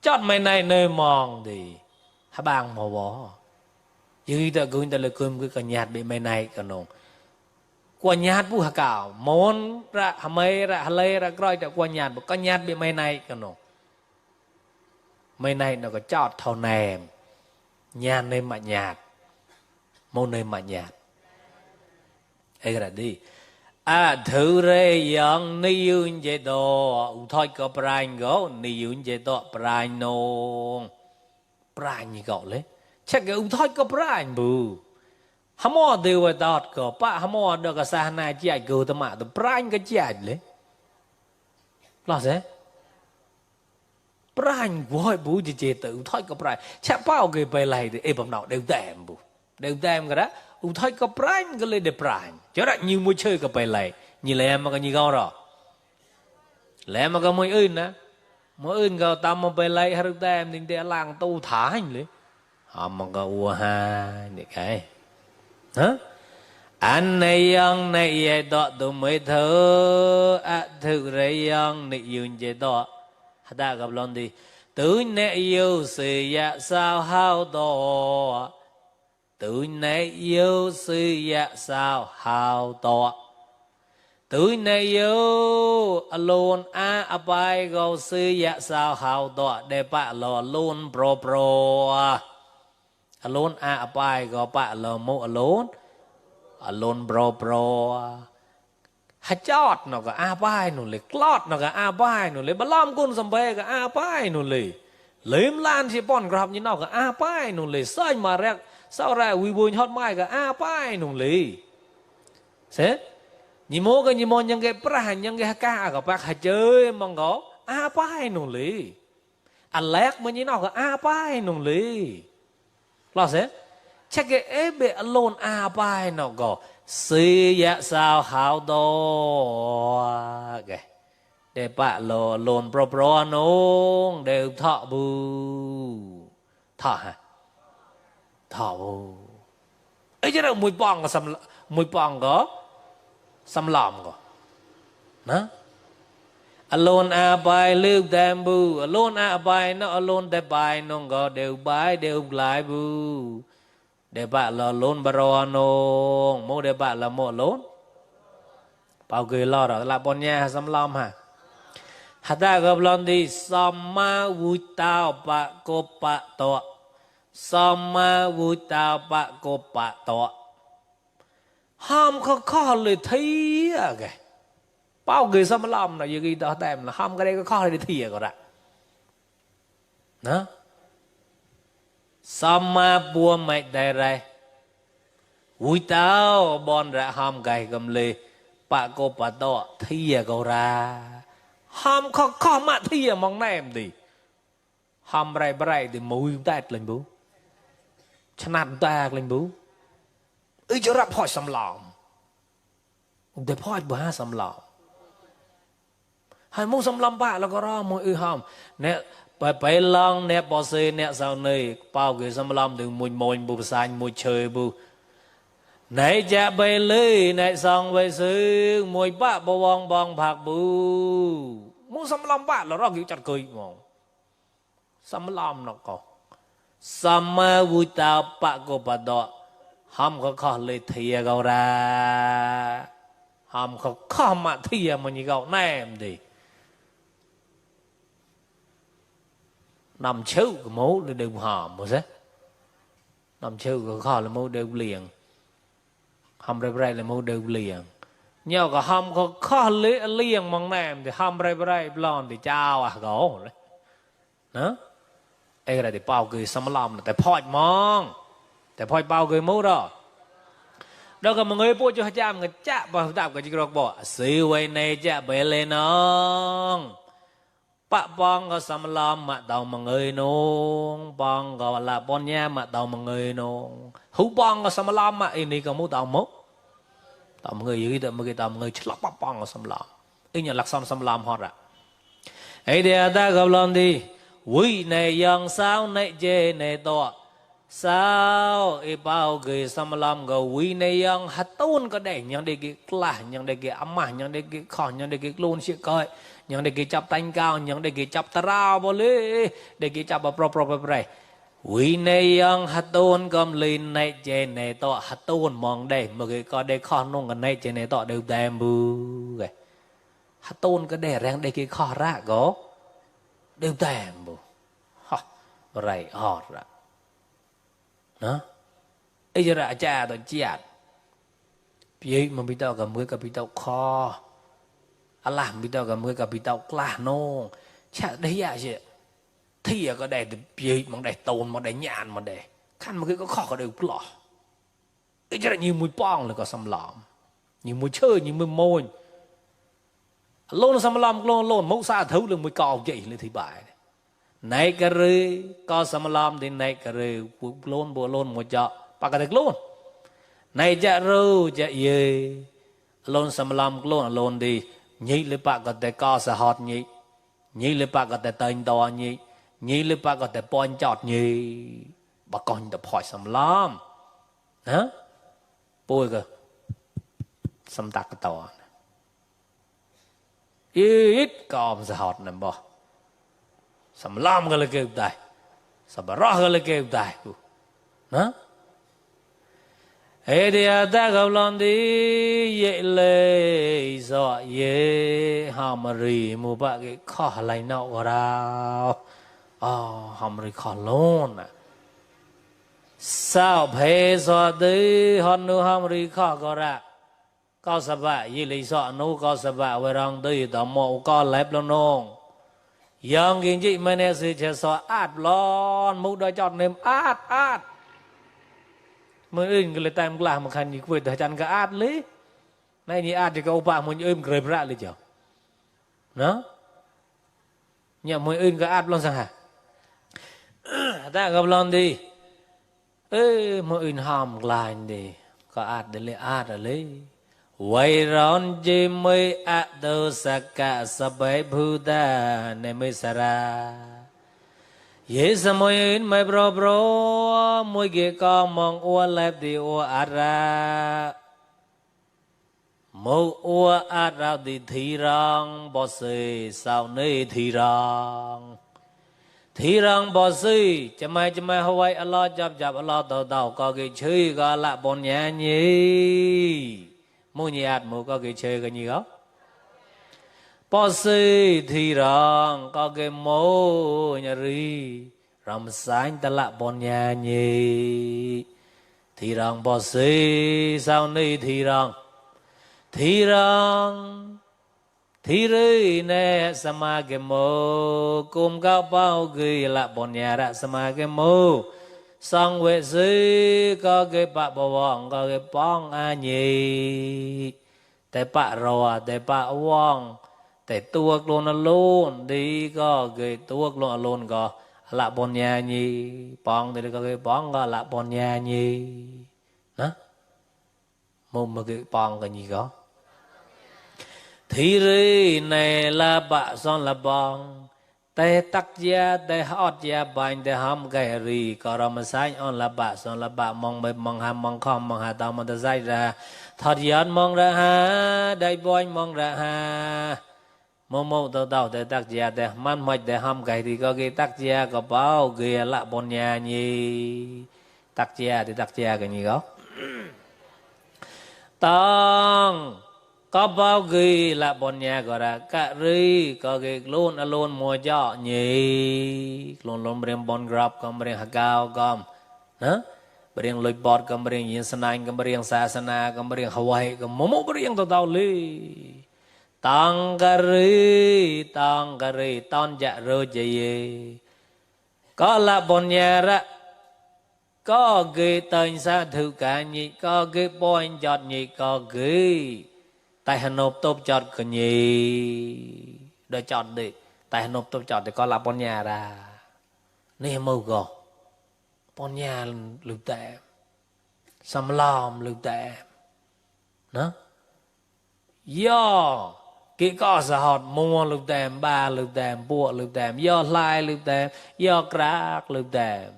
chọt mấy này nơi mòn thì hai bang mò bó như ta cường ta là cường cái cả nhạt bị mấy này cả nông qua nhạt bu hai gạo món ra hàm mấy ra hà lê ra coi ta qua nhạt có nhạt bị mấy này cả nông mấy này nó có chọt thầu nèm nhà nơi mà nhạt mô nơi mà nhạt ấy là đi thử rê dân ni dương chế độ thôi có prang gỗ ni dương chế độ prang nông prang như cậu lấy chắc cái thôi có prang bù hàm mò đều phải đọt có pa hàm mò được cái sa này chạy gửi tao mà tao prang cái chạy lấy là gì prang voi bù chỉ chế tự thôi có prang chắc bao cái bài này thì bấm nào đều tem cái đó thôi có prang cái lấy để prang chứ là nhiều môi chơi cái bài này như là em mà cái như gao rồi là em mà cái môi ưn á môi ưn gao tam một bài này hay tem thì để làng tu thả hành lấy mà cái ua ha để cái hả anh này ông này vậy đó tụi mới thơ thử rồi ông này dương vậy đó ta gặp lần đi tự nãy yêu sự dạ sao hao to tự nãy yêu sự dạ sao hao to tự nãy yêu alone bài gầu sự dạ sao hao to để bạn lo luôn pro alone bài gầu bạn lo mô alone pro hãy chót nó có bài nó lấy clot nó có bài nó lấy bà lâm con sầm bê có bài nó lấy lan chỉ bọn gặp như nào có bài nó lấy sai mà rạc sau ra uy bùi hot mai có bài nó lấy thế nhị mô cái nhị mô những cái prahan những cái ca có bác hãy chơi mong có bài nó lấy lẹt mà như nào có bài nó lấy là thế chắc cái ế bệ alone bài nó có sự dạ sao hao to kìa để bạn lo lồn pro nông đều thọ bù thọ hả thọ bù ấy chứ đâu mùi bong có xăm lòm có nó alone bài lưu tem bù alone bài nó alone để bài nó có đều bài đều lại bù để bạn là lôn baro nông mô để bạn là mô lôn bao người lo đó là bọn nhà xăm lom hả hả ta gặp lon đi sama vui tao bạ cô bạ tọa sama vui tao bạ cô bạ tọa ham khó lời thấy à kìa bao người xăm lom là gì đó tem là ham cái đây có khó lời thấy à có đã đó sama bua mày đây này vui tao bon ra ham gầy cầm lê bạ cô bạ to thia cô ra ham khó mà thia mong này em đi ham bray thì mùi tát lên bú chăn ta lên bú ơi cho rap hỏi xăm lỏng để hỏi bữa xăm lỏng hai mông xăm lỏng bạ là có ra mùi ham nèไปลองเนี่ยพอซื้อเนี่ยสาวนี่เป่าคือสมลำถึงมวยมวยบุษานมวยเชยบุไหนจะไปเลยไหนซองไปซื้อมวยป้าบวงบองผักบุมุสมลำป้าเราร้องอยู่จัดเกยมอง sắm lom nó có sắm mà vui tao bạc của bà đó hàm có khó lấy thìa gạo ra hàm có khó mà thìa mà như gạo này em đi nằm chịu cái mẫu là đều hàm mà thế nằm chịu cái khó là mẫu đều liền hàm rây rây là mẫu đều liền nhau cái hàm có khó lấy liền mong này em thì hàm rây rây lon thì chao à gỗ đó ấy là để bao cái sắm lom là để phơi mongแต่พอยเป่าเคยมู้ดอกแล้วก็มึงเอ้ยพูดจะจำกันจ้าบ่าวตาก็จิกรอกบ่ซื้อไว้ในจ้าเบลเลยน้องปะปองก็สำลอมมาเต่ามึงเอ้ยน้องปองก็ละปอนแย่มาเต่ามึงเอ้ยน้องหูปองก็สำลอมมาไอ้นี่ก็มู้เต่ามุเต่ามึงเอ้ยยี่เต่ามึงเอ้ยเต่ามึงเอ้ยฉลาดปะปองก็สำลอมไอ้เนี่ยหลักสำลอมฮอดอะไอ้เดียตากับลอนดีวิ่งในยังสาวในเจในตัวsao ai bao cái sắm làm cái quý này yang hạt tôn cái đấy yang để cái là yang để cái âm mà yang để cái khỏn yang để cái luôn sẽ coi yang để cái chắp tay cao yang để cái chắp tao bao lê để cái chắp pro quý này yang hạt tôn cầm lên này trên này to hạt tôn mong đây mà cái coi đây khỏn nông cái này trên này to đều đem bù cái hạt tôn cái đấy đang để cái khỏn ra có đều đem bù ha vậy hot ra nó ấy giờ ra cha tôi chẹt bây mà bị tao cầm cái bị tao kho làm bị tao cầm cái bị tao là nông chả đấy à chị thì có để bây mà để tôn mà để nhàn mà để khăn mà cái có kho có đều lọ ấy giờ là nhiều mùi bong là có xăm lỏm nhiều mùi chơi nhiều mùi môi lôn xăm lỏm lôn mẫu xa thấu được mùi cò vậy là thì bài này cái rơi có sắm làm thì này cái rơi lôn bộ lôn một chợ bạc cái lôn này chợ râu chợ ye lôn sắm làm lôn đi nhị lấy bạc cái có sa hot nhị nhị lấy bạc cái tên to nhị nhị lấy bạc cái pon chọt nhị bà con tập hỏi sắm làm hả bôi cơ sắm tạc cái to ít còn sa hot nè bò sắm làm cái là kêu tài sắm rõ cái là kêu tài nó ấy thì ta gặp lần đi vậy lệ sợ ye hàm rì mua bạc cái khó lại nọ ra hàm rì khó luôn à sao phải sợ đi hòn nu hàm rì khó có ra có sao vậy vậy lệ sợ nu có sao vậy về răng đi tao mò có lép luôn nong yang kinh chị mà nè sự chờ so át lon mũ đôi chọn nêm át mới in cái lời tay một làm một hành như vậy thời gian cái át lấy này như át thì cái ông bà muốn ôm cười raเลยchở nó nhà mới in cái át lon sang hả ta gặp lon đi ê mới in hòm lại đi có át để lấy át rồi lấy vậy rồi chỉ mới ác đồ sắc cả sắp bấy bù đà nên mới xả ra vậy sao mới in mới bro mới cái con mong ua lép đi ua át ra mô ua át ra đi thi rong bỏ xì sao nơi thi rong bỏ xì chăm mai Hawaii Allah chập Allah tàu có cái chơi có lạ bọn nhà nhỉ mua nhạt mua có cái chơi cái gì đó bỏ xì thì rằng có cái mô nhà ri làm sáng ta lạ bọn nhà nhỉ thì rằng bỏ xì sao này thì rằng thì ri nè sama cái mô cùng cao bao ghi lạ bọn nhà đã sama cái mô sang về dưới có cái bạc bò vòng có cái bong nhịแต่ปะรอแต่ปะว่องแต่ตัวกลนลูนดีก็เกยตัวกลนลูนก็ละบนยานีปองแต่ก็เกยปองก็ละบนยานีนะมุมมาเกยปองกันยี่ก็ทีรีในละบะซ้อนละบองแต่ตักยาแต่ฮอดยาบานแต่หอมไก่รีก็เรามาใช้อ่อนละบะซ้อนละบะมองไปมองหามองคอมมองหาตามันจะใส่ra thật giận mong ra ha đại boy mong ra ha mô mô tao để tác gia để man mạch để hâm cái thì có cái tác gia có bao kia lạ bọn nhà nhì tác gia thì tác gia cái gì đó tông có bao ghi là bọn nhà gọi là cả ri có cái luôn mua cho nhì luôn bring bon grab có bring hạ cao có hả bring lôi bọt có bring yên san anh có bring sa sana có bring Hawaii có mô bring tao li tông cái ton dạ rồi gì có là bọn nhà ra có cái tên sa thử cả nhị có cái point chọt nhị có cái tại Hà Nội tốt chọt cái nhị đợi chọt đi tại Hà Nội tốt chọt thì có là bọn nhà ra nè mâu gò bọn nhà lưu tệ xăm lòm lưu tệ nó do cái có xã hội mua lưu tệ ba lưu tệ bộ lưu tệ do lai lưu tệ do crack lưu tệ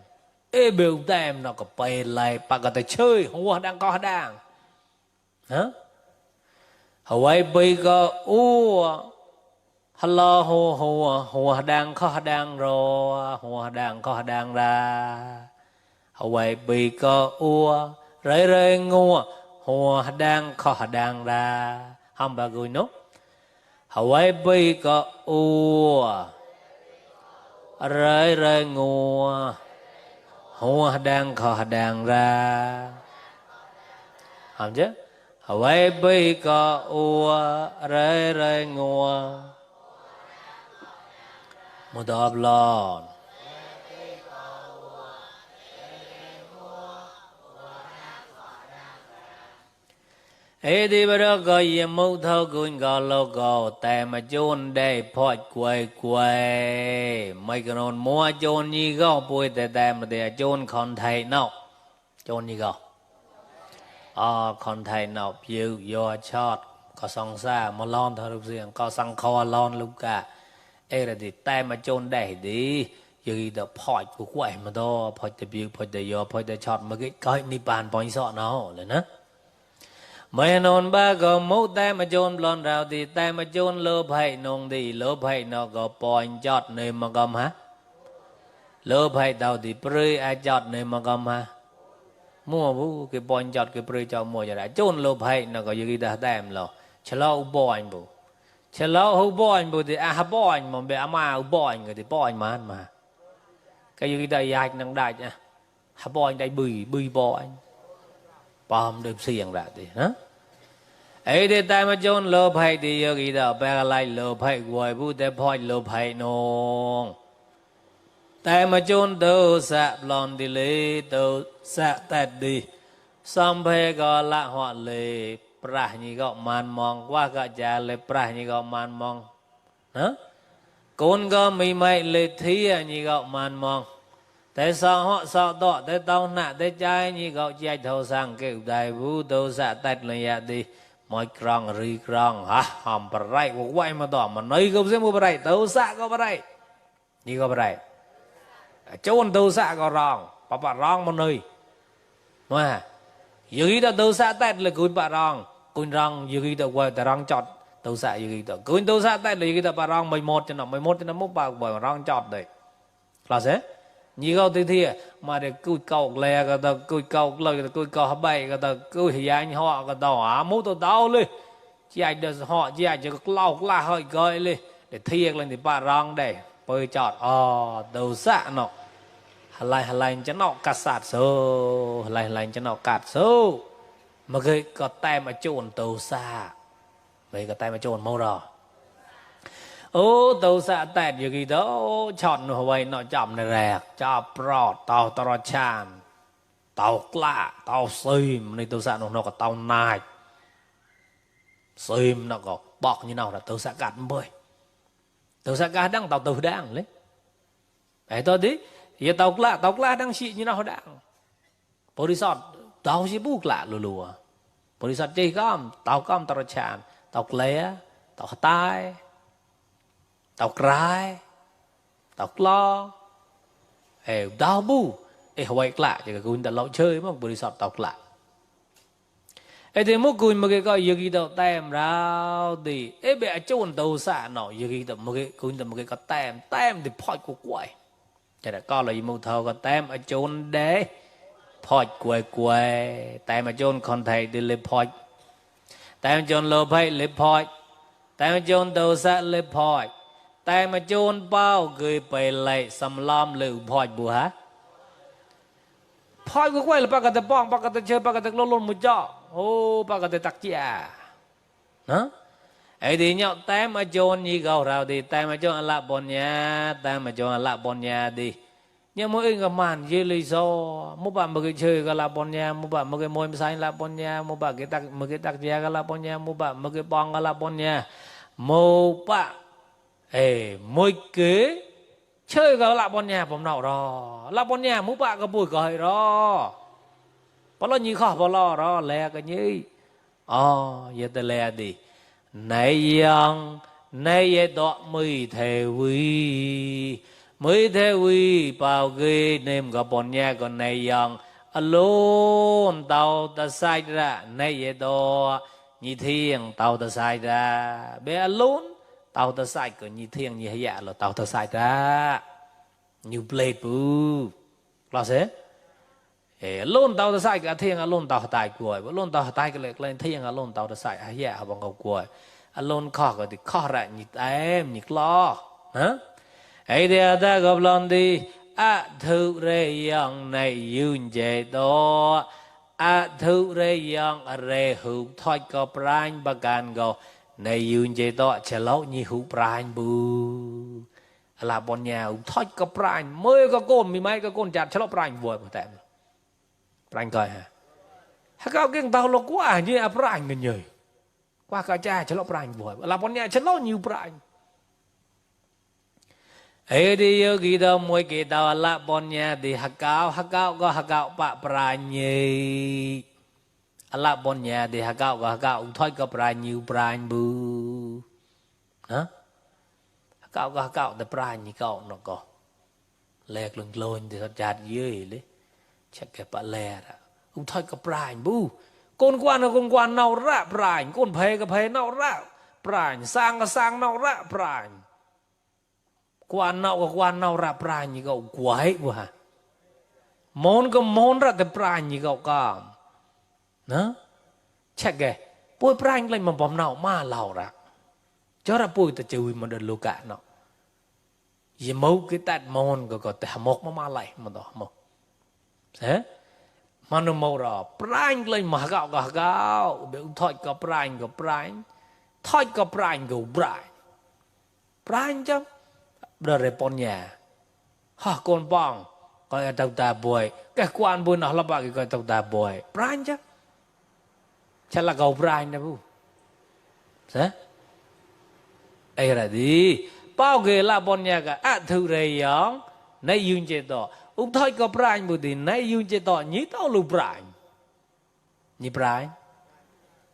ê biểu tem nó có bày lại bà có thể chơi hoa đang có đang hả Hawaii bây có hello hoa đang có đang rồi hoa đang có đang ra Hawaii bây có rơi ngua hoa đang có đang ra không bà gửi nốt Hawaii bây có rơi ngua hoa đang khó đang ra không chứ Hawaii bây có rơi ngua một đợt lon ấy đi bây giờ có gì mâu thâu cũng có logo tại mà chôn đây phơi quay mấy cái nón mua chôn như gạo bôi tại mà để chôn còn thầy nào chôn như gạo còn thầy nào yêu do chót có song xa mà lon thôi lúc riêng có sang kho lon lúc cả ấy là thì tại mà chôn đây đi giờ đó phơi của quậy mà đó phơi để biểu phơi để do phơi để chót mà cái ni bàn bánh sọ nó là nó mấy nón ba có mẫu tay mà chôn lon rào thì tay mà chôn lơ phải nông thì lơ phải nó có point chót nơi mà cầm hả lơ phải tao thì prey ai chót nơi mà cầm hả mua bu cái point chót cái prey cho mua cho đã chôn lơ phải nó có gì ta đem lo chả lo point bu chả lo point bu thì point mà bé ama point người thì point mà cái gì ta dạy năng đại nha point đại bùi point bom được xiềng ra thì hả ấy để tại mà chôn lơ phải thì giờ cái đó bé lại lơ phải gọi bu để phơi lơ phải nong tại mà chôn đâu sạ lon đi lê đâu sạ tẹt đi xong phải có lạ họ lê pra như gọ man mong qua gọ già lê pra như gọ man mong hả con có mì mày lê thí như gọ man mong tại sao họ sao đó tại tao nạ tại trái như gạo trái thâu sang kêu đại vũ đâu xả tách lên ya đi mọi krong ri krong hả hòm bờ rai của quay mà đỏ mà nói không xem mua bờ rai đâu xả có bờ rai như có bờ rai chôn đâu xả có rong bà rong một nơi mà dưới đó đâu xả tách là cùi bà rong dưới đó quay ta rong chọt đâu xả dưới đó cùi đâu xả tách là dưới đó bà rong 11 cho nó mốc bà rong chọt đấy là thế như câu thì mà để cùi cầu lè cái tờ cùi cầu lời cùi cầu bay cái tờ cùi thì anh họ cái tờ mũ tờ đau lên chỉ anh được họ chỉ anh cho lau la hơi gơi lên để thiệt lên thì bà rong để bơi chọt đầu xạ nó lại cho nó cắt sạt sâu lại cho nó cắt sâu mà cái có tay mà trộn đầu xạ vậy có tay mà trộn màu đỏ tàu xạ tẹt như cái đó chọn hồi nó chậm này rẹt cho pro tàu tàu chan tàu lạ tàu sim này tàu xạ nó có tàu nai sim nó có bọc như nào là tàu xạ cắt bơi tàu xạ cắt đang tàu đang lấy ấy tôi đi giờ tàu lạ đang xị như nào đang Polisot tàu xị buk lạ lùa Polisot chơi com tàu chan tàu lé tàu tai tao cry tao lo đau bu Hawaii lạ chỉ cái người ta lâu chơi mà body shot tao lạ ấy thì mỗi người một cái coi yêu đâu tem rau thì ấy bé chôn đầu xả nọ yêu đâu một cái có tem thì phơi của quậy cho nên coi là một thầu có tem ở chôn đế phơi quậy tem ở chôn còn thầy thì lấy phơi tem chôn lô phơi lấy phơi tem chôn đầu xả lấy phơi tem ở chôn bao người bày lại sầm lam lấy phơi bùa hả phơi của quậy là bác cái bong bác cái chơi bác cái lôn một chọ ô bác cái tắc chia hả ấy thì nhậu tem mà chôn như gầu rào thì tem mà chôn là bọn nhà tem mà chôn là bọn nhà đi nhưng mỗi người màn dưới lý do một bạn một cái chơi cái là bọn nhà một bạn một cái môi sai là bọn nhà một bạn cái tắc chia cái là bọn nhà một bạn một cái bong cái là bọn nhà một bạn mỗi cái chơi cái là bọn nhà bọn nào đó là bọn nhà một bạn cái bùi cái đó bao lo như khó bao lo đó lẹ cái như giờ tới lẹ đi này yang này đó mới thế vi bao cái nem gặp bọn nhà còn này yang alone tàu ta sai ra này đó như thiên tàu ta sai ra bé alone tàu ta sai còn như thiên như dạ là tàu ta sai ra như plate bu là thế alone tàu ta sai cái thiên alone tàu tài cuối alone tàu tài cái lệ lên thiên alone tàu ta sai dạ bằng ngọc cuối alone khó cái thì khó ra như em như lo hả ấy thì ta gặp lần đi thu rê yang này yun chế đó thu rê yang rê hữu thôi có prang bạc gan go này yun chế đó chỉ lâu như hữu prang bu là bọn nhà hữu thôi có prang mới có côn mấy cái côn chặt chỉ lâu prang vui một tẹm prang coi hả các cái tàu lo quá như prang người nhơi qua cả cha chỉ lâu prang vui là bọn nhà chỉ lâu nhiều prang ấy đi yogi đâu mỗi cái tàu là bọn nhà thì hắc cao bạ prany là bọn nhà thì hắc cao thôi có prany bu hả hắc cao thì prany cao nó có lẹt lưng lôi thì nó chặt dưới đấy chắc cái bạ lẹ đó thôi có prany bu con quan nào ra prany con phê cái phê nào ra prany sang nào ra prany quan nào ra prang như cậu quái quá món ra cái prang như cậu cả nó chắc cái bôi prang lên mà bom nào mà lào ra cho ra bôi ta chui mà được lù cả nó vì mâu cái tát món có thể một mà lại mà đó một thế mà nó mâu rồi prang lên mà gạo bị thôi có prang thôi có prang chứ đời bọn nhà ha con bong coi tàu ta bồi cái quan bồi nó là bao cái tàu ta bồi prang chứ chắc là cầu prang nè bu thế ấy là đi bao cái là bọn nhà cả thu rầy giống nay yun chế to thôi có prang bu thì nay yun chế to nhí tao lu prang nhí prang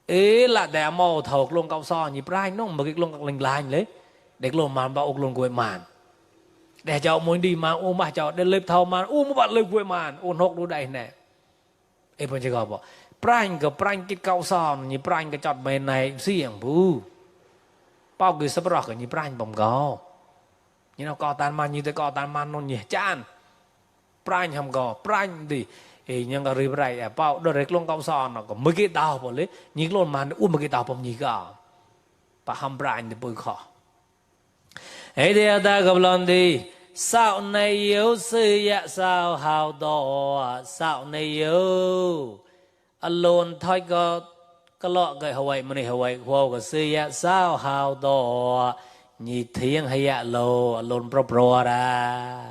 ấy là để màu thầu luôn cao so nhí prang nó một cái luôn lành lành đấy để luôn màn bao luôn quay màn để cho muốn đi mà mà cho để lệp thầu mà một bạn lệp quay màn hốc đu đây nè em vẫn chưa gặp bỏ prang cái cao son như prang cái chọt bên này xiềng bu bao người sắp rọc như prang bồng gò như nào co tan man như thế co tan man nó nhẹ chan prang hầm gò prang thì nhưng cái rì bày bao đồ rệt luôn cao son nó có mấy cái tàu bỏ lấy những luôn màn một cái tàu bồng như cả và hầm prang thì bôi khó ấy thì ta gặp lần đi sao này yếu sư dạ sao hào đỏ sao này yếu alone thôi có lọ cái hawai mà này hawai wow cái sư dạ sao hào đỏ nhị thiên hay dạ lô alone pro ra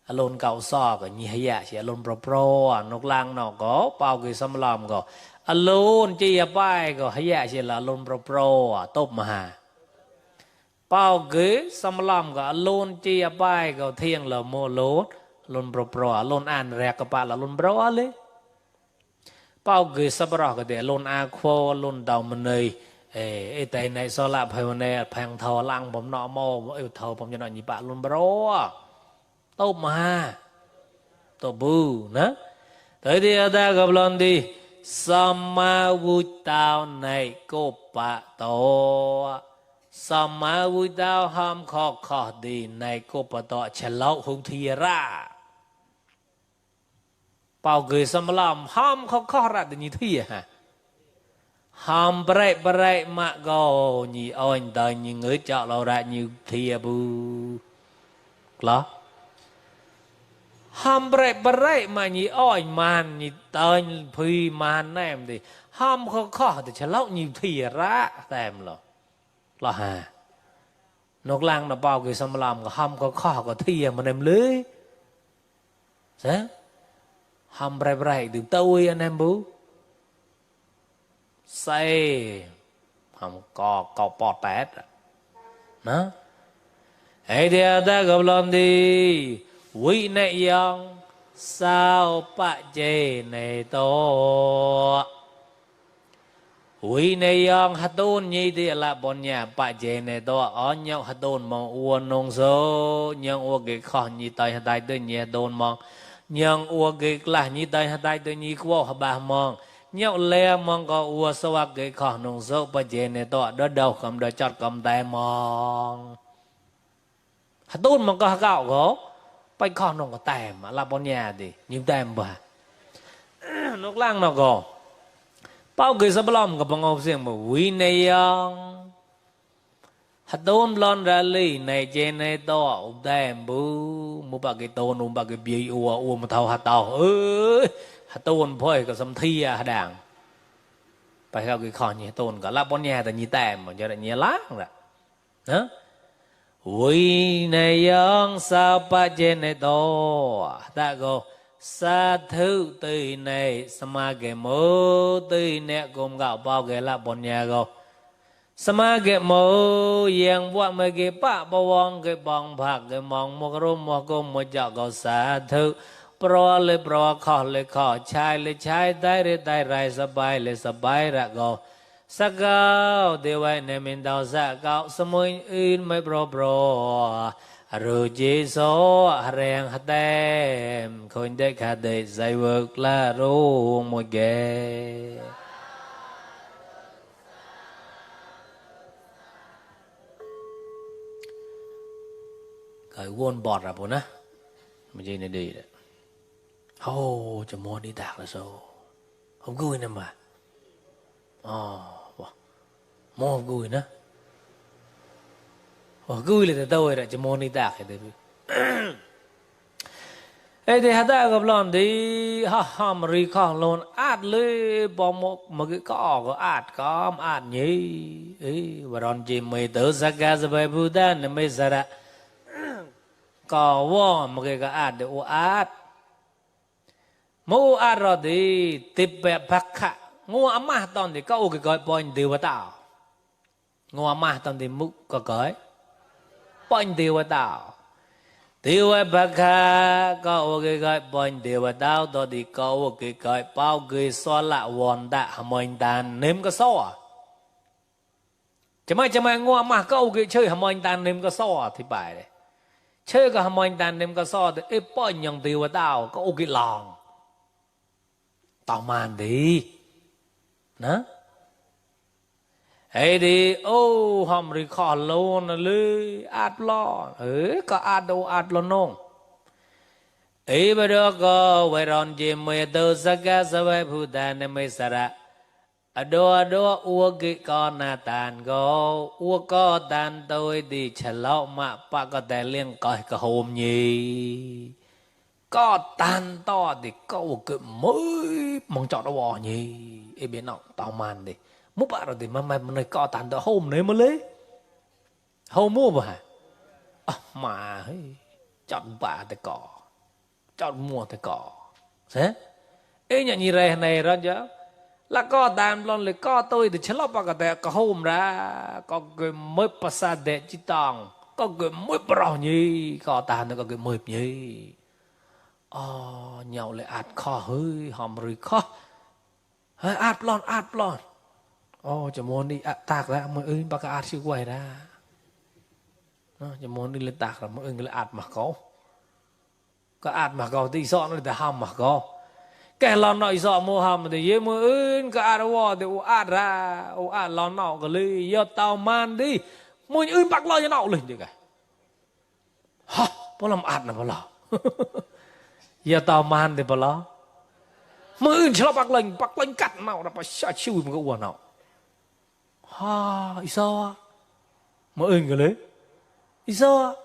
alone cạo so cái nhị hay dạ chỉ alone pro nóc lang nó có bao cái xăm làm có alone chỉ ya bay có hay dạ chỉ là alone pro top mà bao ghế xăm làm cả lôn chia bay cả thiên là mua lốt lôn pro lôn an rẹt cả bạn là lôn pro lấy bao ghế sắp rõ cái để lôn a khô lôn đầu mình này tay này so là phải này phèn thò lăng bấm nọ mò thò bấm cho nó như bạn lôn pro tốt mà tốt bu nè tới đi ta gặp lần đi sama vui tao này cô bạ tổ sama vui tao ham khó khó đi này cô bạ tổ chả lâu hung thi ra bao người sama làm ham khó khó ra thì như thi hả ham bere mà go nhị ôi đời như người chọn lâu ra như thi bu lo ham bere mà nhị ôi man nhị tên phi man em thì ham khó khó thì chả lâu như thi ra em lo hà nốt lang nó bao người sama làm có ham khó khó có thi mà em lưới thế ham bere từ tôi anh em bố say không có bọt tét đó ấy thì ta gặp lòng đi quý này yang sao bạ chê này to quý này yang hạt tôn như thì là bọn nhà bạ chê này to ở nhau hạt tôn mong uôn nông số nhưng uôn cái khó như tay hạt tay tôi nhẹ tôn mong nhưng uôn cái là như tay hạt tay tôi như quá hạt bà mong nhau lẹ mong có ua sâu cái khó nông sâu bây giờ này to đỡ đầu cầm đỡ chọt cầm tay mong hạt tôn mong có hạt gạo gỗ bây khó nông có tay mà là bọn nhà thì nhưng tay bà nước lang nó gỗ bao người sắp lòng có bằng ngọc riêng mà quý này hạt tôn lon ra lì này trên này to tay bú mua bà cái tôn bà cái bia ua mà thao hạt tàu ơi hạt tôn phơi có sâm thi à đảng phải theo cái khó như tôn cả là bọn nhà thì như tèm mà cho lại như láng rồi hả ui này yang sao ba trên này to ta go sa thứ từ này sama cái mô từ này cùng gạo bao cái là bọn nhà go sama cái mô yang vợ mấy cái bạ bao vong cái bong bạc cái mong một rôm một công một chợ go sa thứ pro le pro khó le khó le chai dai re dai rai sabai le sabai ra go sakao dewa ne min dao sa cao samui in mai pro ru ji so reng hatem khoi de kha de zai work la ru mo ge cái won bọt ra bộ na mình chơi này đi đấy ô cho mua đi tạc là sao không vui nè mà mua không vui nữa vui là tôi đã cho mua đi tạc thì ấy thì ta gặp lòng thì mà ri con luôn át lưới bỏ một cái có át nhỉ ấy và đòn chỉ mấy tớ ra ga ra bài Buddha nên mấy giờ đã có vô một cái át để át mua át rồi thì tiếp bẹp bạc khạ ngô amah tòn thì có cái gọi point tiêu tao ngô amah tòn thì múc có cái point tiêu tao tiêu bạc khạ có cái gọi point tiêu tao đó thì có cái gọi bao cái xóa lạ vòn đã mình tàn nếm có xóa chả may ngô amah có cái chơi mình tàn nếm có xóa thì phải đấy chơi cái mình tàn nếm có xóa thì ít point nhung tiêu tao có cái lòng tao màn đi nè ấy đi ô hòm rì khó luôn lư át lo có át đâu át lo nông ấy bây giờ có vậy rồi chỉ mới đâu sắc ga sa vai phụ đàn nên mới sa ra đua uo cái con na tàn go uo có tàn tôi đi chả lâu mà ba có thể liên coi cái hôm nhỉ có tàn to thì có cái mới mong chọn nó bỏ nhỉ ấy biết nào tao màn đi mua bạn rồi thì mà này có tàn to hôm đấy mới lấy hôm mua mà mà chọn bà thì có chọn mua thì có thế ấy nhận như này này ra chứ là có tàn luôn là có tôi thì chả lắm bà có hôm ra có cái mới pasad để chỉ tòng có cái mới bảo nhỉ có tàn thì có cái mới nhỉ nhau lại ạt khó hơi hòm rồi khó hơi ạt lon cho môn đi tạc ra mọi ơi bác ạt siêu quay ra cho môn đi lên tạc ra mọi ơi lại ạt mà có ạt mà có thì sợ nó là hòm mà có kẻ lon nội dọ mô hầm thì dễ mơ ơn cả đó thì ô át lon nọ cái lý giờ tao man đi môi ơn bạc lo cho nọ lên đi cái ha bao làm át là bao lo giờ tao man thì bao lo mơ ơn cho bạc lên cắt nọ là phải sợ chui một cái quần nọ ha ý sao mơ ơn cái lý ý sao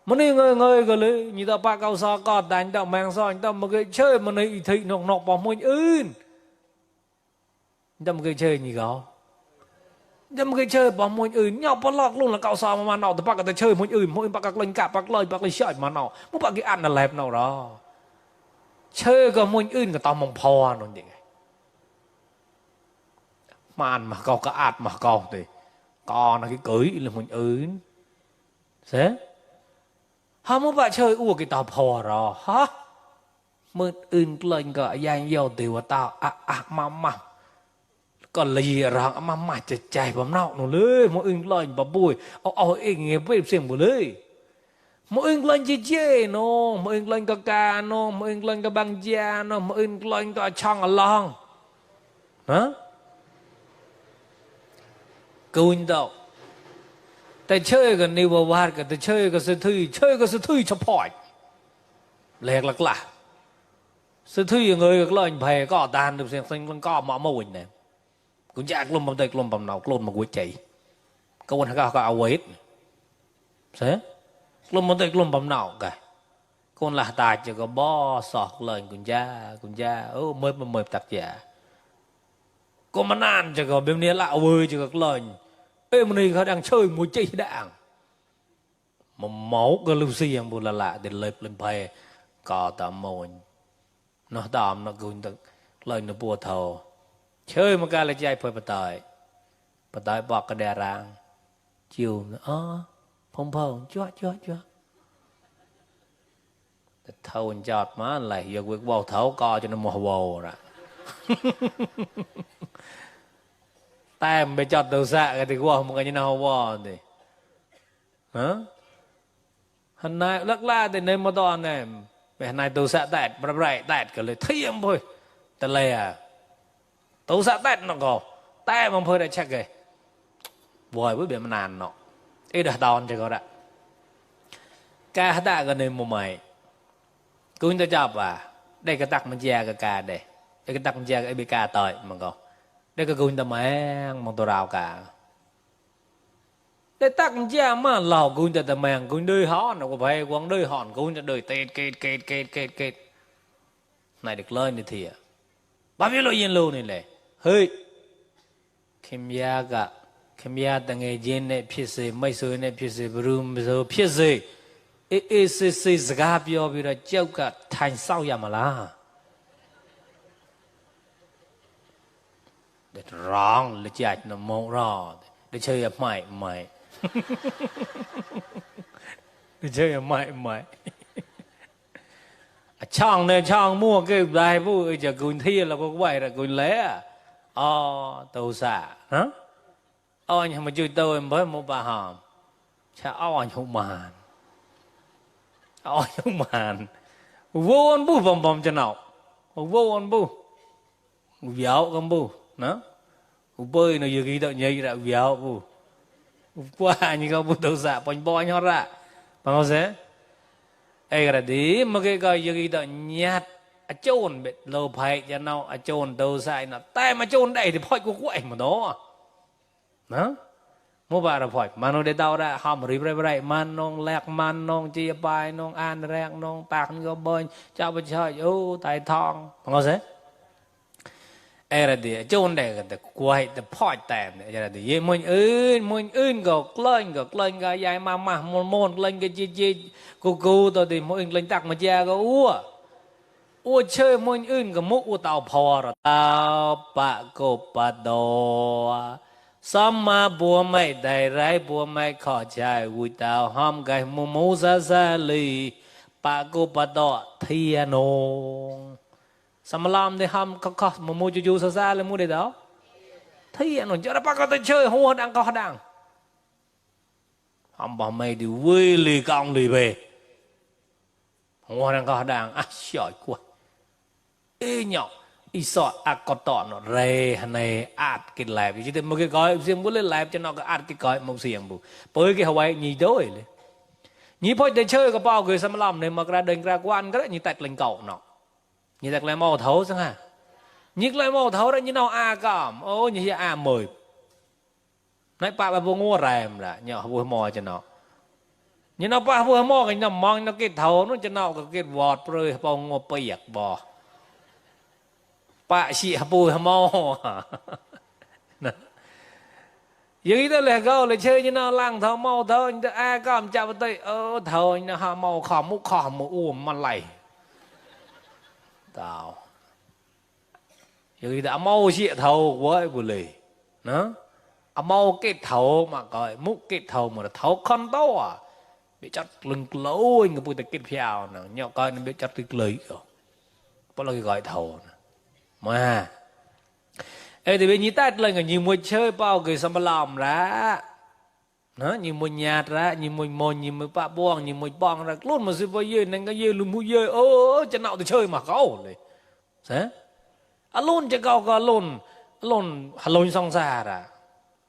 mà này người cái lý như tao bạc cao sao có đánh tao mang sao anh tao một cái chơi mà này thị nọc bỏ môi ơn tao một cái chơi như gạo nhưng mà cái chơi bỏ môi nhau bỏ lọt luôn là cậu sao mà nào thì bác cái chơi môi bác các lên cả bác lên sợ mà nào muốn bác cái ăn là lẹp nào đó chơi cái môi cái tao mong phò nó vậy mà ăn mà cậu cái ạt mà cậu thì còn là cái cưới là môi thế không muốn bạn chơi cái tao phò rồi hả môi lên cái dàn dầu từ tao mà còn lì rằng mà chạy bấm nào nó lưới mỗi ưng lên bà bùi ưng nghe biết xem của lưới mỗi ưng lên chê nó mỗi ưng lên ca nó mỗi ưng lên băng da nó mỗi ưng lên chong ở lòng hả cùn đâu tại chơi cái niu bát cái tại chơi cái sự thi cho phỏi lẹt lạc lạ sự thi người cái lên phải có tàn được xem xanh có mỏ mồi này cũng chắc luôn bằng tay luôn bằng nào luôn mà quay chạy câu anh có ao quét thế luôn bằng tay luôn bằng nào cả con là tài chỉ có bo sọt lời cũng cha mới tập giả con mà ăn chỉ có bên này lạ ơi chỉ có lời em nàyเขาđang chơi mùi chạy đạn mà máu cái lưu xì yang buồn lạ để lệp lên phê có tạm mồi nó tạm nó cũng được lời nó bùa thầu chơi một cái là chạy phải bắt tay bọc cái đè rang chiều phong chúa thâu chọt má lại giờ quyết bầu thấu co cho nó mồ bầu rồi tem bị chọt đầu xạ cái thì qua một cái như nào qua thì hả hôm nay lắc la thì nên một đòn này hôm nay đầu xạ tẹt cái lời thiêm thôi ta lê tấu xã tết nó có tay mà phơi đã chắc kì vội với biển mà nàn nó ít đã đòn cho có đã ca ta cái này một mày cũng ta chọc đây cái tắc mình che cái ca đây cái tắc mình che cái bk tới mà có đây cái cũng ta mang một tổ rào cả đây tắc mình che mà lò cũng ta mang cũng đôi hòn nó có phải quăng đôi hòn cũng ta đôi tết kết này được lên thì bao nhiêu lời yên lưu này lệ hơi kim ya tang nghe jin này phía dưới mấy số này phía dưới brum số phía dưới ê zga biểu biểu là châu cả thành sao ya mà la để rong là chạy nó mong rò để chơi ở mày để chơi ở mày chong mua cái bài vui giờ cùn thi là có vậy là cùn lé tàu xả hả anh mà chơi tôi với một bà hòm cha anh không màn vô anh bu bầm cho nào vô anh bu véo con bu nó bơi nó vừa ghi tự nhây ra véo bu qua như con bu tàu xả bánh bò anh hót ra bằng không thế ai cái đi mà cái gì đó nhát chôn bị lâu phải cho nó chôn đâu sai nó tay mà chôn đây thì phải có quậy mà đó mua bà là phải mà nó để tao ra hòm rì man nong lẹt man nong chia bài nong an rẹt nong tạc nó bơi chào bây giờ tài thong không thế ai là đi chôn đây cái quậy cái phải tèm này là đi mình ơn gọc lên cái dài mà môn lên cái chi cô tôi thì mỗi lên tắc mà cha có ua chơi mỗi ơn cái mũ tàu phò rồi tao bạ cô bạ đồ sama bùa mày đầy rái bùa mày khó chạy vui tao hòm cái mũ ra lì bạ cô bạ đồ thiên nông sama làm thì hòm có mũ chú ra là mũ để đó thiên nông cho nó bác có tới chơi hoa đang có đang hòm bảo mày đi vui lì cong lì về hoa đang có đang sỏi quá ê nhọ ý sọ có tọ nó rê này cái lẹp chứ thì một cái gói riêng muốn lên lẹp cho nó cái cái gói một xiềng bù bởi cái Hawaii nhì đôi nhì phải để chơi cái bao người xăm làm này mà ra đền ra quan cái đấy nhì tạch lên cậu nó nhì tạch lên màu thấu sang ha nhì lên màu thấu đấy nhì nào cảm ô nhì mười nói bà vô ngô rèm là nhỏ vô mò cho nó nhưng nó bà vô mò cái nằm mong nó cái thấu nó cho nó cái vọt rồi bao ngô bịa bò bà chị bùi mò vậy đó là câu là chơi như nó lăng thấu mò thấu cảm chào tới thấu nó mò khỏ mũ uổng mà lầy tao vậy đã mò chị thấu với bùi lì nó mau cái thầu mà gọi múc cái thầu mà thầu con to à bị chặt lưng lối người bùi ta kết phèo nè nhọ coi nó bị chặt lưng lưỡi rồi bao là cái gọi thầu mà ê thì bây nhí tát lên người nhiều mùi chơi bao người sao mà làm ra nó nhiều mùi nhạt ra nhiều mùi mồi nhiều mùi bạ buông nhiều mùi bong ra luôn mà sư bây giờ nên cái gì luôn mùi dơi chân nào thì chơi mà có rồi thế luôn cho cậu có luôn xong xa ra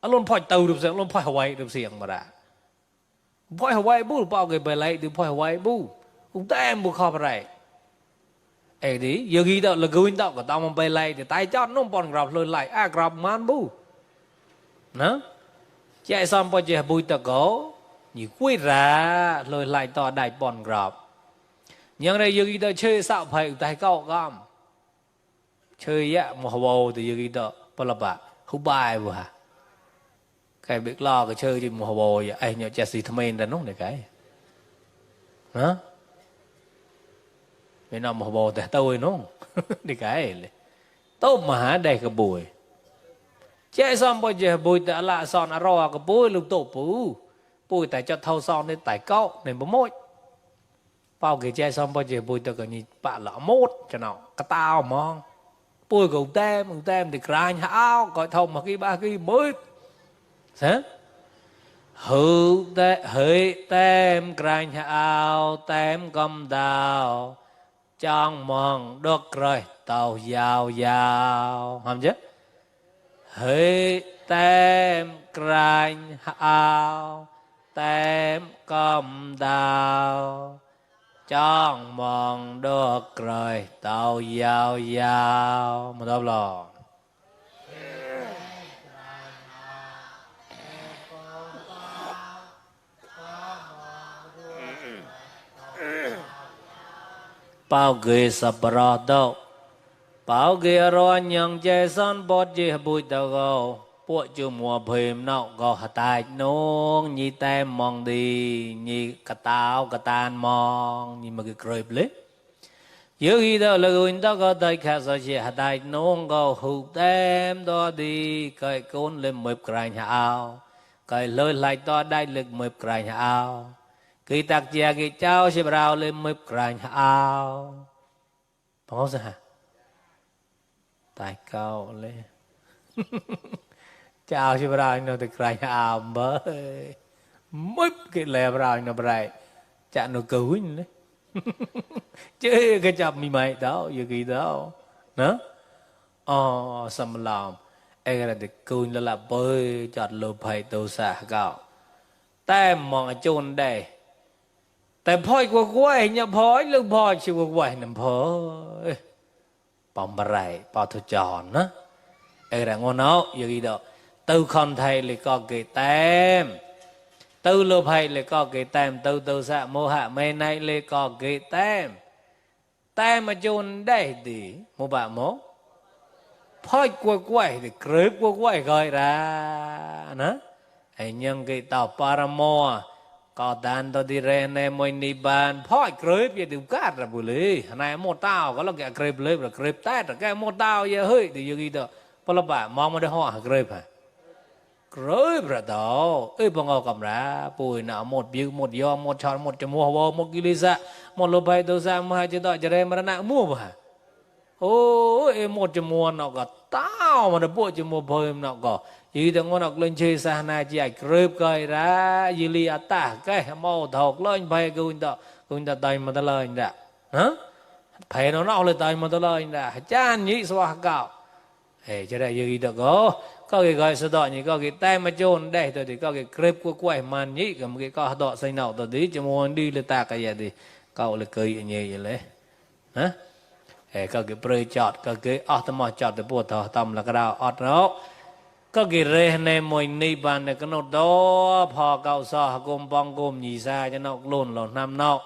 luôn phải tàu được xem luôn phải Hawaii được xem mà đã phải Hawaii bu bao người bè lại được phải Hawaii bu cũng ta em bu kho vậy ấy đi giờ ghi đó là gửi đó của tao mà bè lại thì tay chót nó còn gặp lôi lại gặp man bu nó chạy xong bao giờ bùi ta có như quay ra lôi lại to đại bọn gặp nhưng đây giờ ghi đó chơi sao phải tay cậu gom chơi á một hồ thì giờ ghi đó bao là bà không bài vừa hả cái biết lo cái chơi thì mùa bồ vậy ai nhớ Chelsea tham gia nó này cái hả bên nào mùa bồ thì tôi nó đi cái tốt mà hả đây cái bùi chơi xong bây giờ bùi tại là son ở rồi cái bùi lúc tổ bùi tại cho thâu son đến tại cậu nên bố môi bao cái chơi xong bây giờ bùi tại cái gì bạn lỡ mốt cho nó cái tao mong bùi cùng tem thì cài hao gọi thông mà cái ba cái mới thế hữu tem cài hao tem cầm đào trong mòn đốt rồi tàu giàu không chứ hữu tem cài hao tem cầm đào trong mòn đốt rồi tàu giàu một đâu lo bao ghê sập bờ đâu bao ghê rồi nhang chơi son bọt chơi bụi tàu gò bụi chưa mùa phim nọ gò tai nong nhị tem mong đi nhị cà tao cà tan mong nhị mà cái cười lết giờ khi đó là người ta có tay khác sao chơi tai nong gò hụt tem đó đi cái côn lên mập cài hào cái lời lại to đại lực mập cài hào cái tạc chia cái cháu sẽ bảo lên mập cài hào bao giờ hả tại cao lên chào chị bà nó được cài hào mới mập cái lẹ bà nó bày chả nó cứu đấy chứ cái chập mày đó giờ kỳ đó nó xâm làm ai là được cứu là bơi chọt lụp hay tàu xả gạo tem mong chôn đâyแต่พ่อยกว่าเนี่ยพ่อยลูกพ่อยชิวกว่าเนี่ยพ่อยปอมอะไรปอทุจรนะไอ้แรงงอนเอาอย่างนี้ดอกตู้คนไทยเลยก็เกยแต้มตู้ลูกไทยเลยก็เกยแต้มตู้สะโมหะไม่ในเลยก็เกยแต้มแต่มาจนได้ดีโมบะโมพ่อยกว่าเนี่ยเกลือกว่าก็ได้นะไอ้ยังเกยต่อปารโมก็ดันตัวดีเรนในมวยนิบานพ่อยเกลืออย่าดูกัดระบุเลยนายโมต้าก็แล้วแกเกลือเลยแบบเกลือแต่แกโมต้าเยอะเฮ้ยดีอย่างนี้ตัวพลบะมองมาได้ห่อเกลือผ่ะเกลือประดอบังเอากำราปุยหนาหมดบิวหมดยอหมดชอนหมดจมูกหัวหมดกิเลสะหมดลมหายใจสามหายใจต่อจะเรมรณะมั่วผ่ะโอ้หมดจมูกนอกก็ต้าวมันจะปวดจมูกเพิ่มนอกก็ยีแต่งอนออกเล่นเชยสานาใจเกลือก็ได้ยีลีอัตตาแกมอถอกเล่นไปกุนต่อตายมาตลอดนี่ฮะ phải nó lên tay mà tôi lời đã chan nhị xoa cạo cho đây gì được có cái gọi sự đọ như có cái tay mà chôn đây tôi thì có cái clip của quay màn nhị cầm cái có đọ xây nậu tôi tí cho muốn đi lên ta cái gì thì cậu là cười như vậy lấy hả có cái pre chọt có cái automat chọt để buộc thọ tâm là cái đào auto có cái rê này mồi ni bàn này cái nó đó phò cậu so gồm bong gồm nhì xa cho nó luôn lòn nam nọ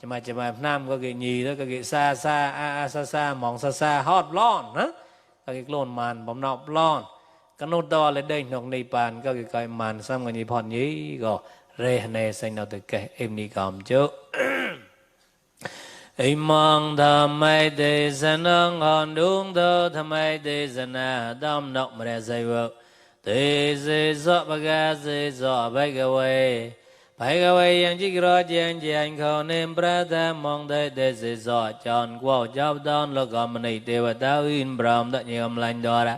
cho mà nam có cái nhì đó có cái xa xa xa mỏng xa hot lon hả có cái lon màn bóng nọ lon cái nó đó lên đây nó ni bàn có cái màn xong cái nhì phòn nhí rồi rê này xanh nào từ cái em đi cầm chứ Imang thamai te sanang hòn đúng thơ thamai te sana đam nọc mà ra dây vợ te se so baga se so bhagawai bhagawai yang chi kro chiang chiang khâu nem prata mong te se so chọn qua chắp đón lo gom này te và tao in bram đã nhiều lành đó ra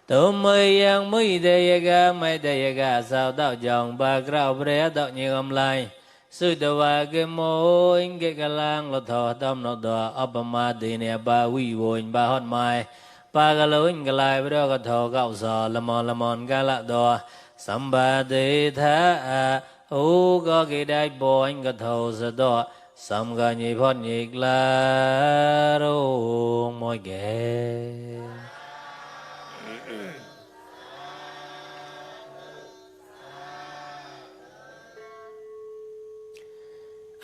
tu mây yang mây te yaga mai te yaga sao tao chọn ba krao pre tao nhiều lành sư tờ và cái mô in cái lang lo thọ tâm nó đỏ ấp ma đi nè ba quy vốn ba hot mai ba cái lối cái lại bây giờ cái thọ gạo sò làm mòn cái lạ đỏ sắm ba đi tha u có cái đại bộ anh cái thọ sờ đỏ sắm cái nhị phật nhị la rô môi ghé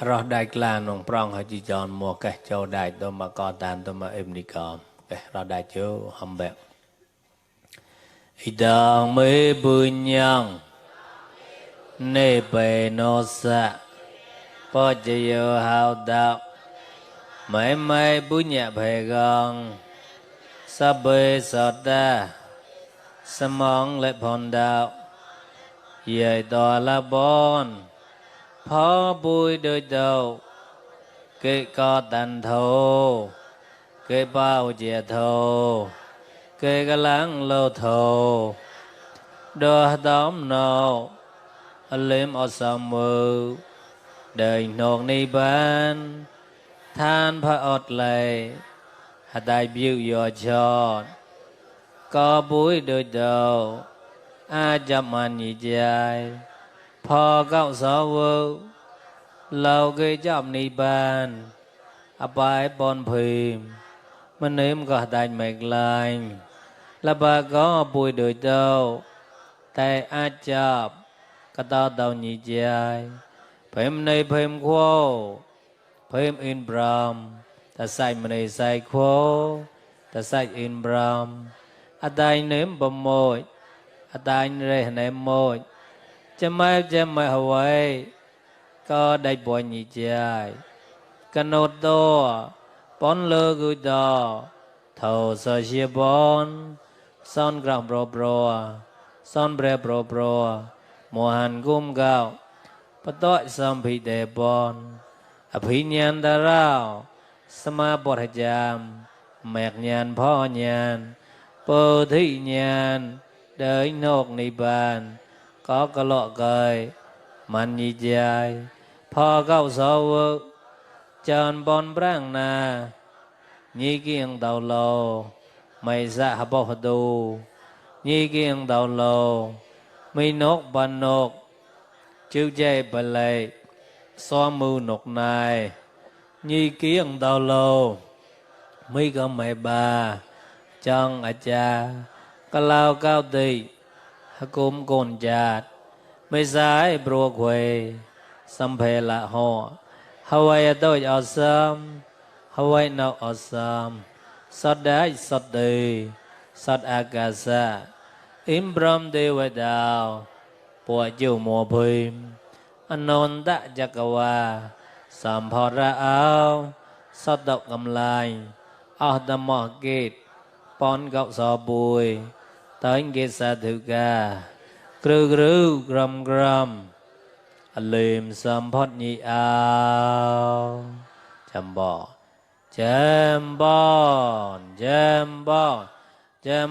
rồi đại là nông prong họ chỉ chọn một cái châu đại tôi mà có tàn tôi mà em đi cầm cái rồi đại chiếu hầm bẹt idang me bunyang ne pe no sa po chiyo hao đạo mấy mấy bunya pe gong sa bê sa ta sa mong lệ phòn đạo ye to la bon phó bùi đôi đầu cái co tàn thô cái bao chè thô cái láng lô thô đo tóm nô lên ở sầm mơ đời nộp ni ban than phá ọt lệ hạt đại biểu dò chọn có bùi đôi đầu chăm ăn nhị dài phò gạo gió vơ lâu cái chậm ni bàn bài bon phim mình nếm có đại mạch lành là bà có bùi đời đâu tay chập cái tao tao nhị dài phim này phim khô phim in bram ta sai mình này sai khô ta sai in bram tay nếm bầm môi tay này nếm môi chăm mai Hawaii có đại bộ nhị dài cái nốt to bón lơ gửi đỏ thầu sơ chia bón son gram bro son bre bro mùa hàn gom gạo bắt tội xong bị đề bón phí nhàn ta rao sama bọt jam mẹt nhàn phó nhàn bơ thị nhàn đời nộp ni bàn có cái lọ cười man nhị dài phò gạo sâu chân bon brang na nhị kiêng đầu lô mày dạ hấp bò đu nhị kiêng đầu lô mi nốt ban nốt chữ dây bà lệ so mưu nốt này nhị kiêng đầu lô mi có mày bà chân cha cái lao cao tì cũng cồn chát mấy trái bro quê xăm phê là họ Hawaii tôi awesome Hawaii no awesome sót đáy sót đi sót akasa imbram đi về đào bộ chiều mùa phim anon ta chakawa sắm phò ra áo sót độc cầm lại ở đầm mỏ kịt pon gạo sò bùi tới kia sa thử ca gru gram alim sam phot nhị ao chăm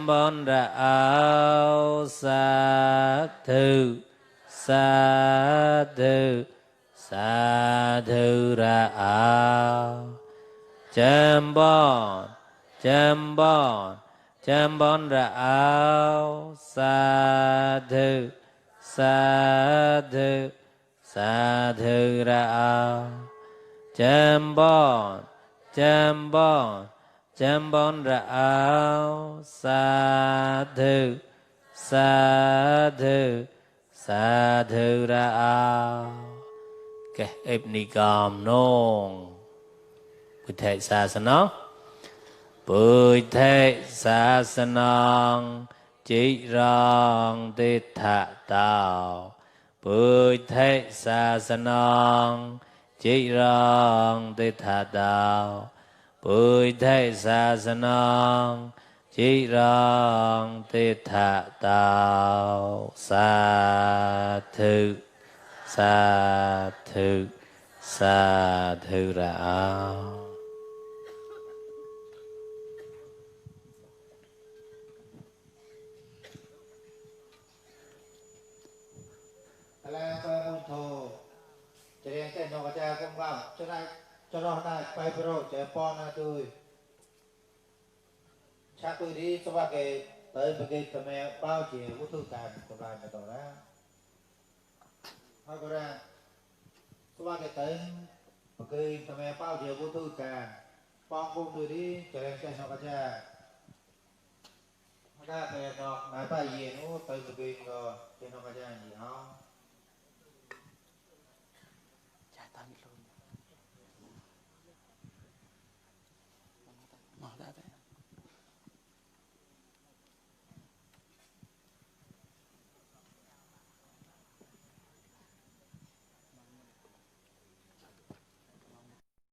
bon ra ao sa thư ra ao châm bon ra ao sa thư ra ao châm bon ra ao sa thư ra ao cái ép ni cầm nông bùi thệ xa sân nó bùi thệ xa sân nông chỉ rong tê thạ tàu bùi thệ xa sân nông chỉ rong tê thạ tàu bùi thệ xa sân nông chỉ rong tê thạ tàu sa thư ra ao là tôi muốn thô cho nên cái nó có cha không vào cho nó này bay pro trẻ con là tôi cha tôi đi cho ba cái tới cái tầm mẹ bao chiều của thư càn của bạn là tỏ ra thôi có ra cho ba cái tới cái tầm mẹ bao chiều của thư càn con cùng tôi đi cho nên cái nó có cha ra về nó nãy bài gì nó tới cái rồi cho nó có cha gì không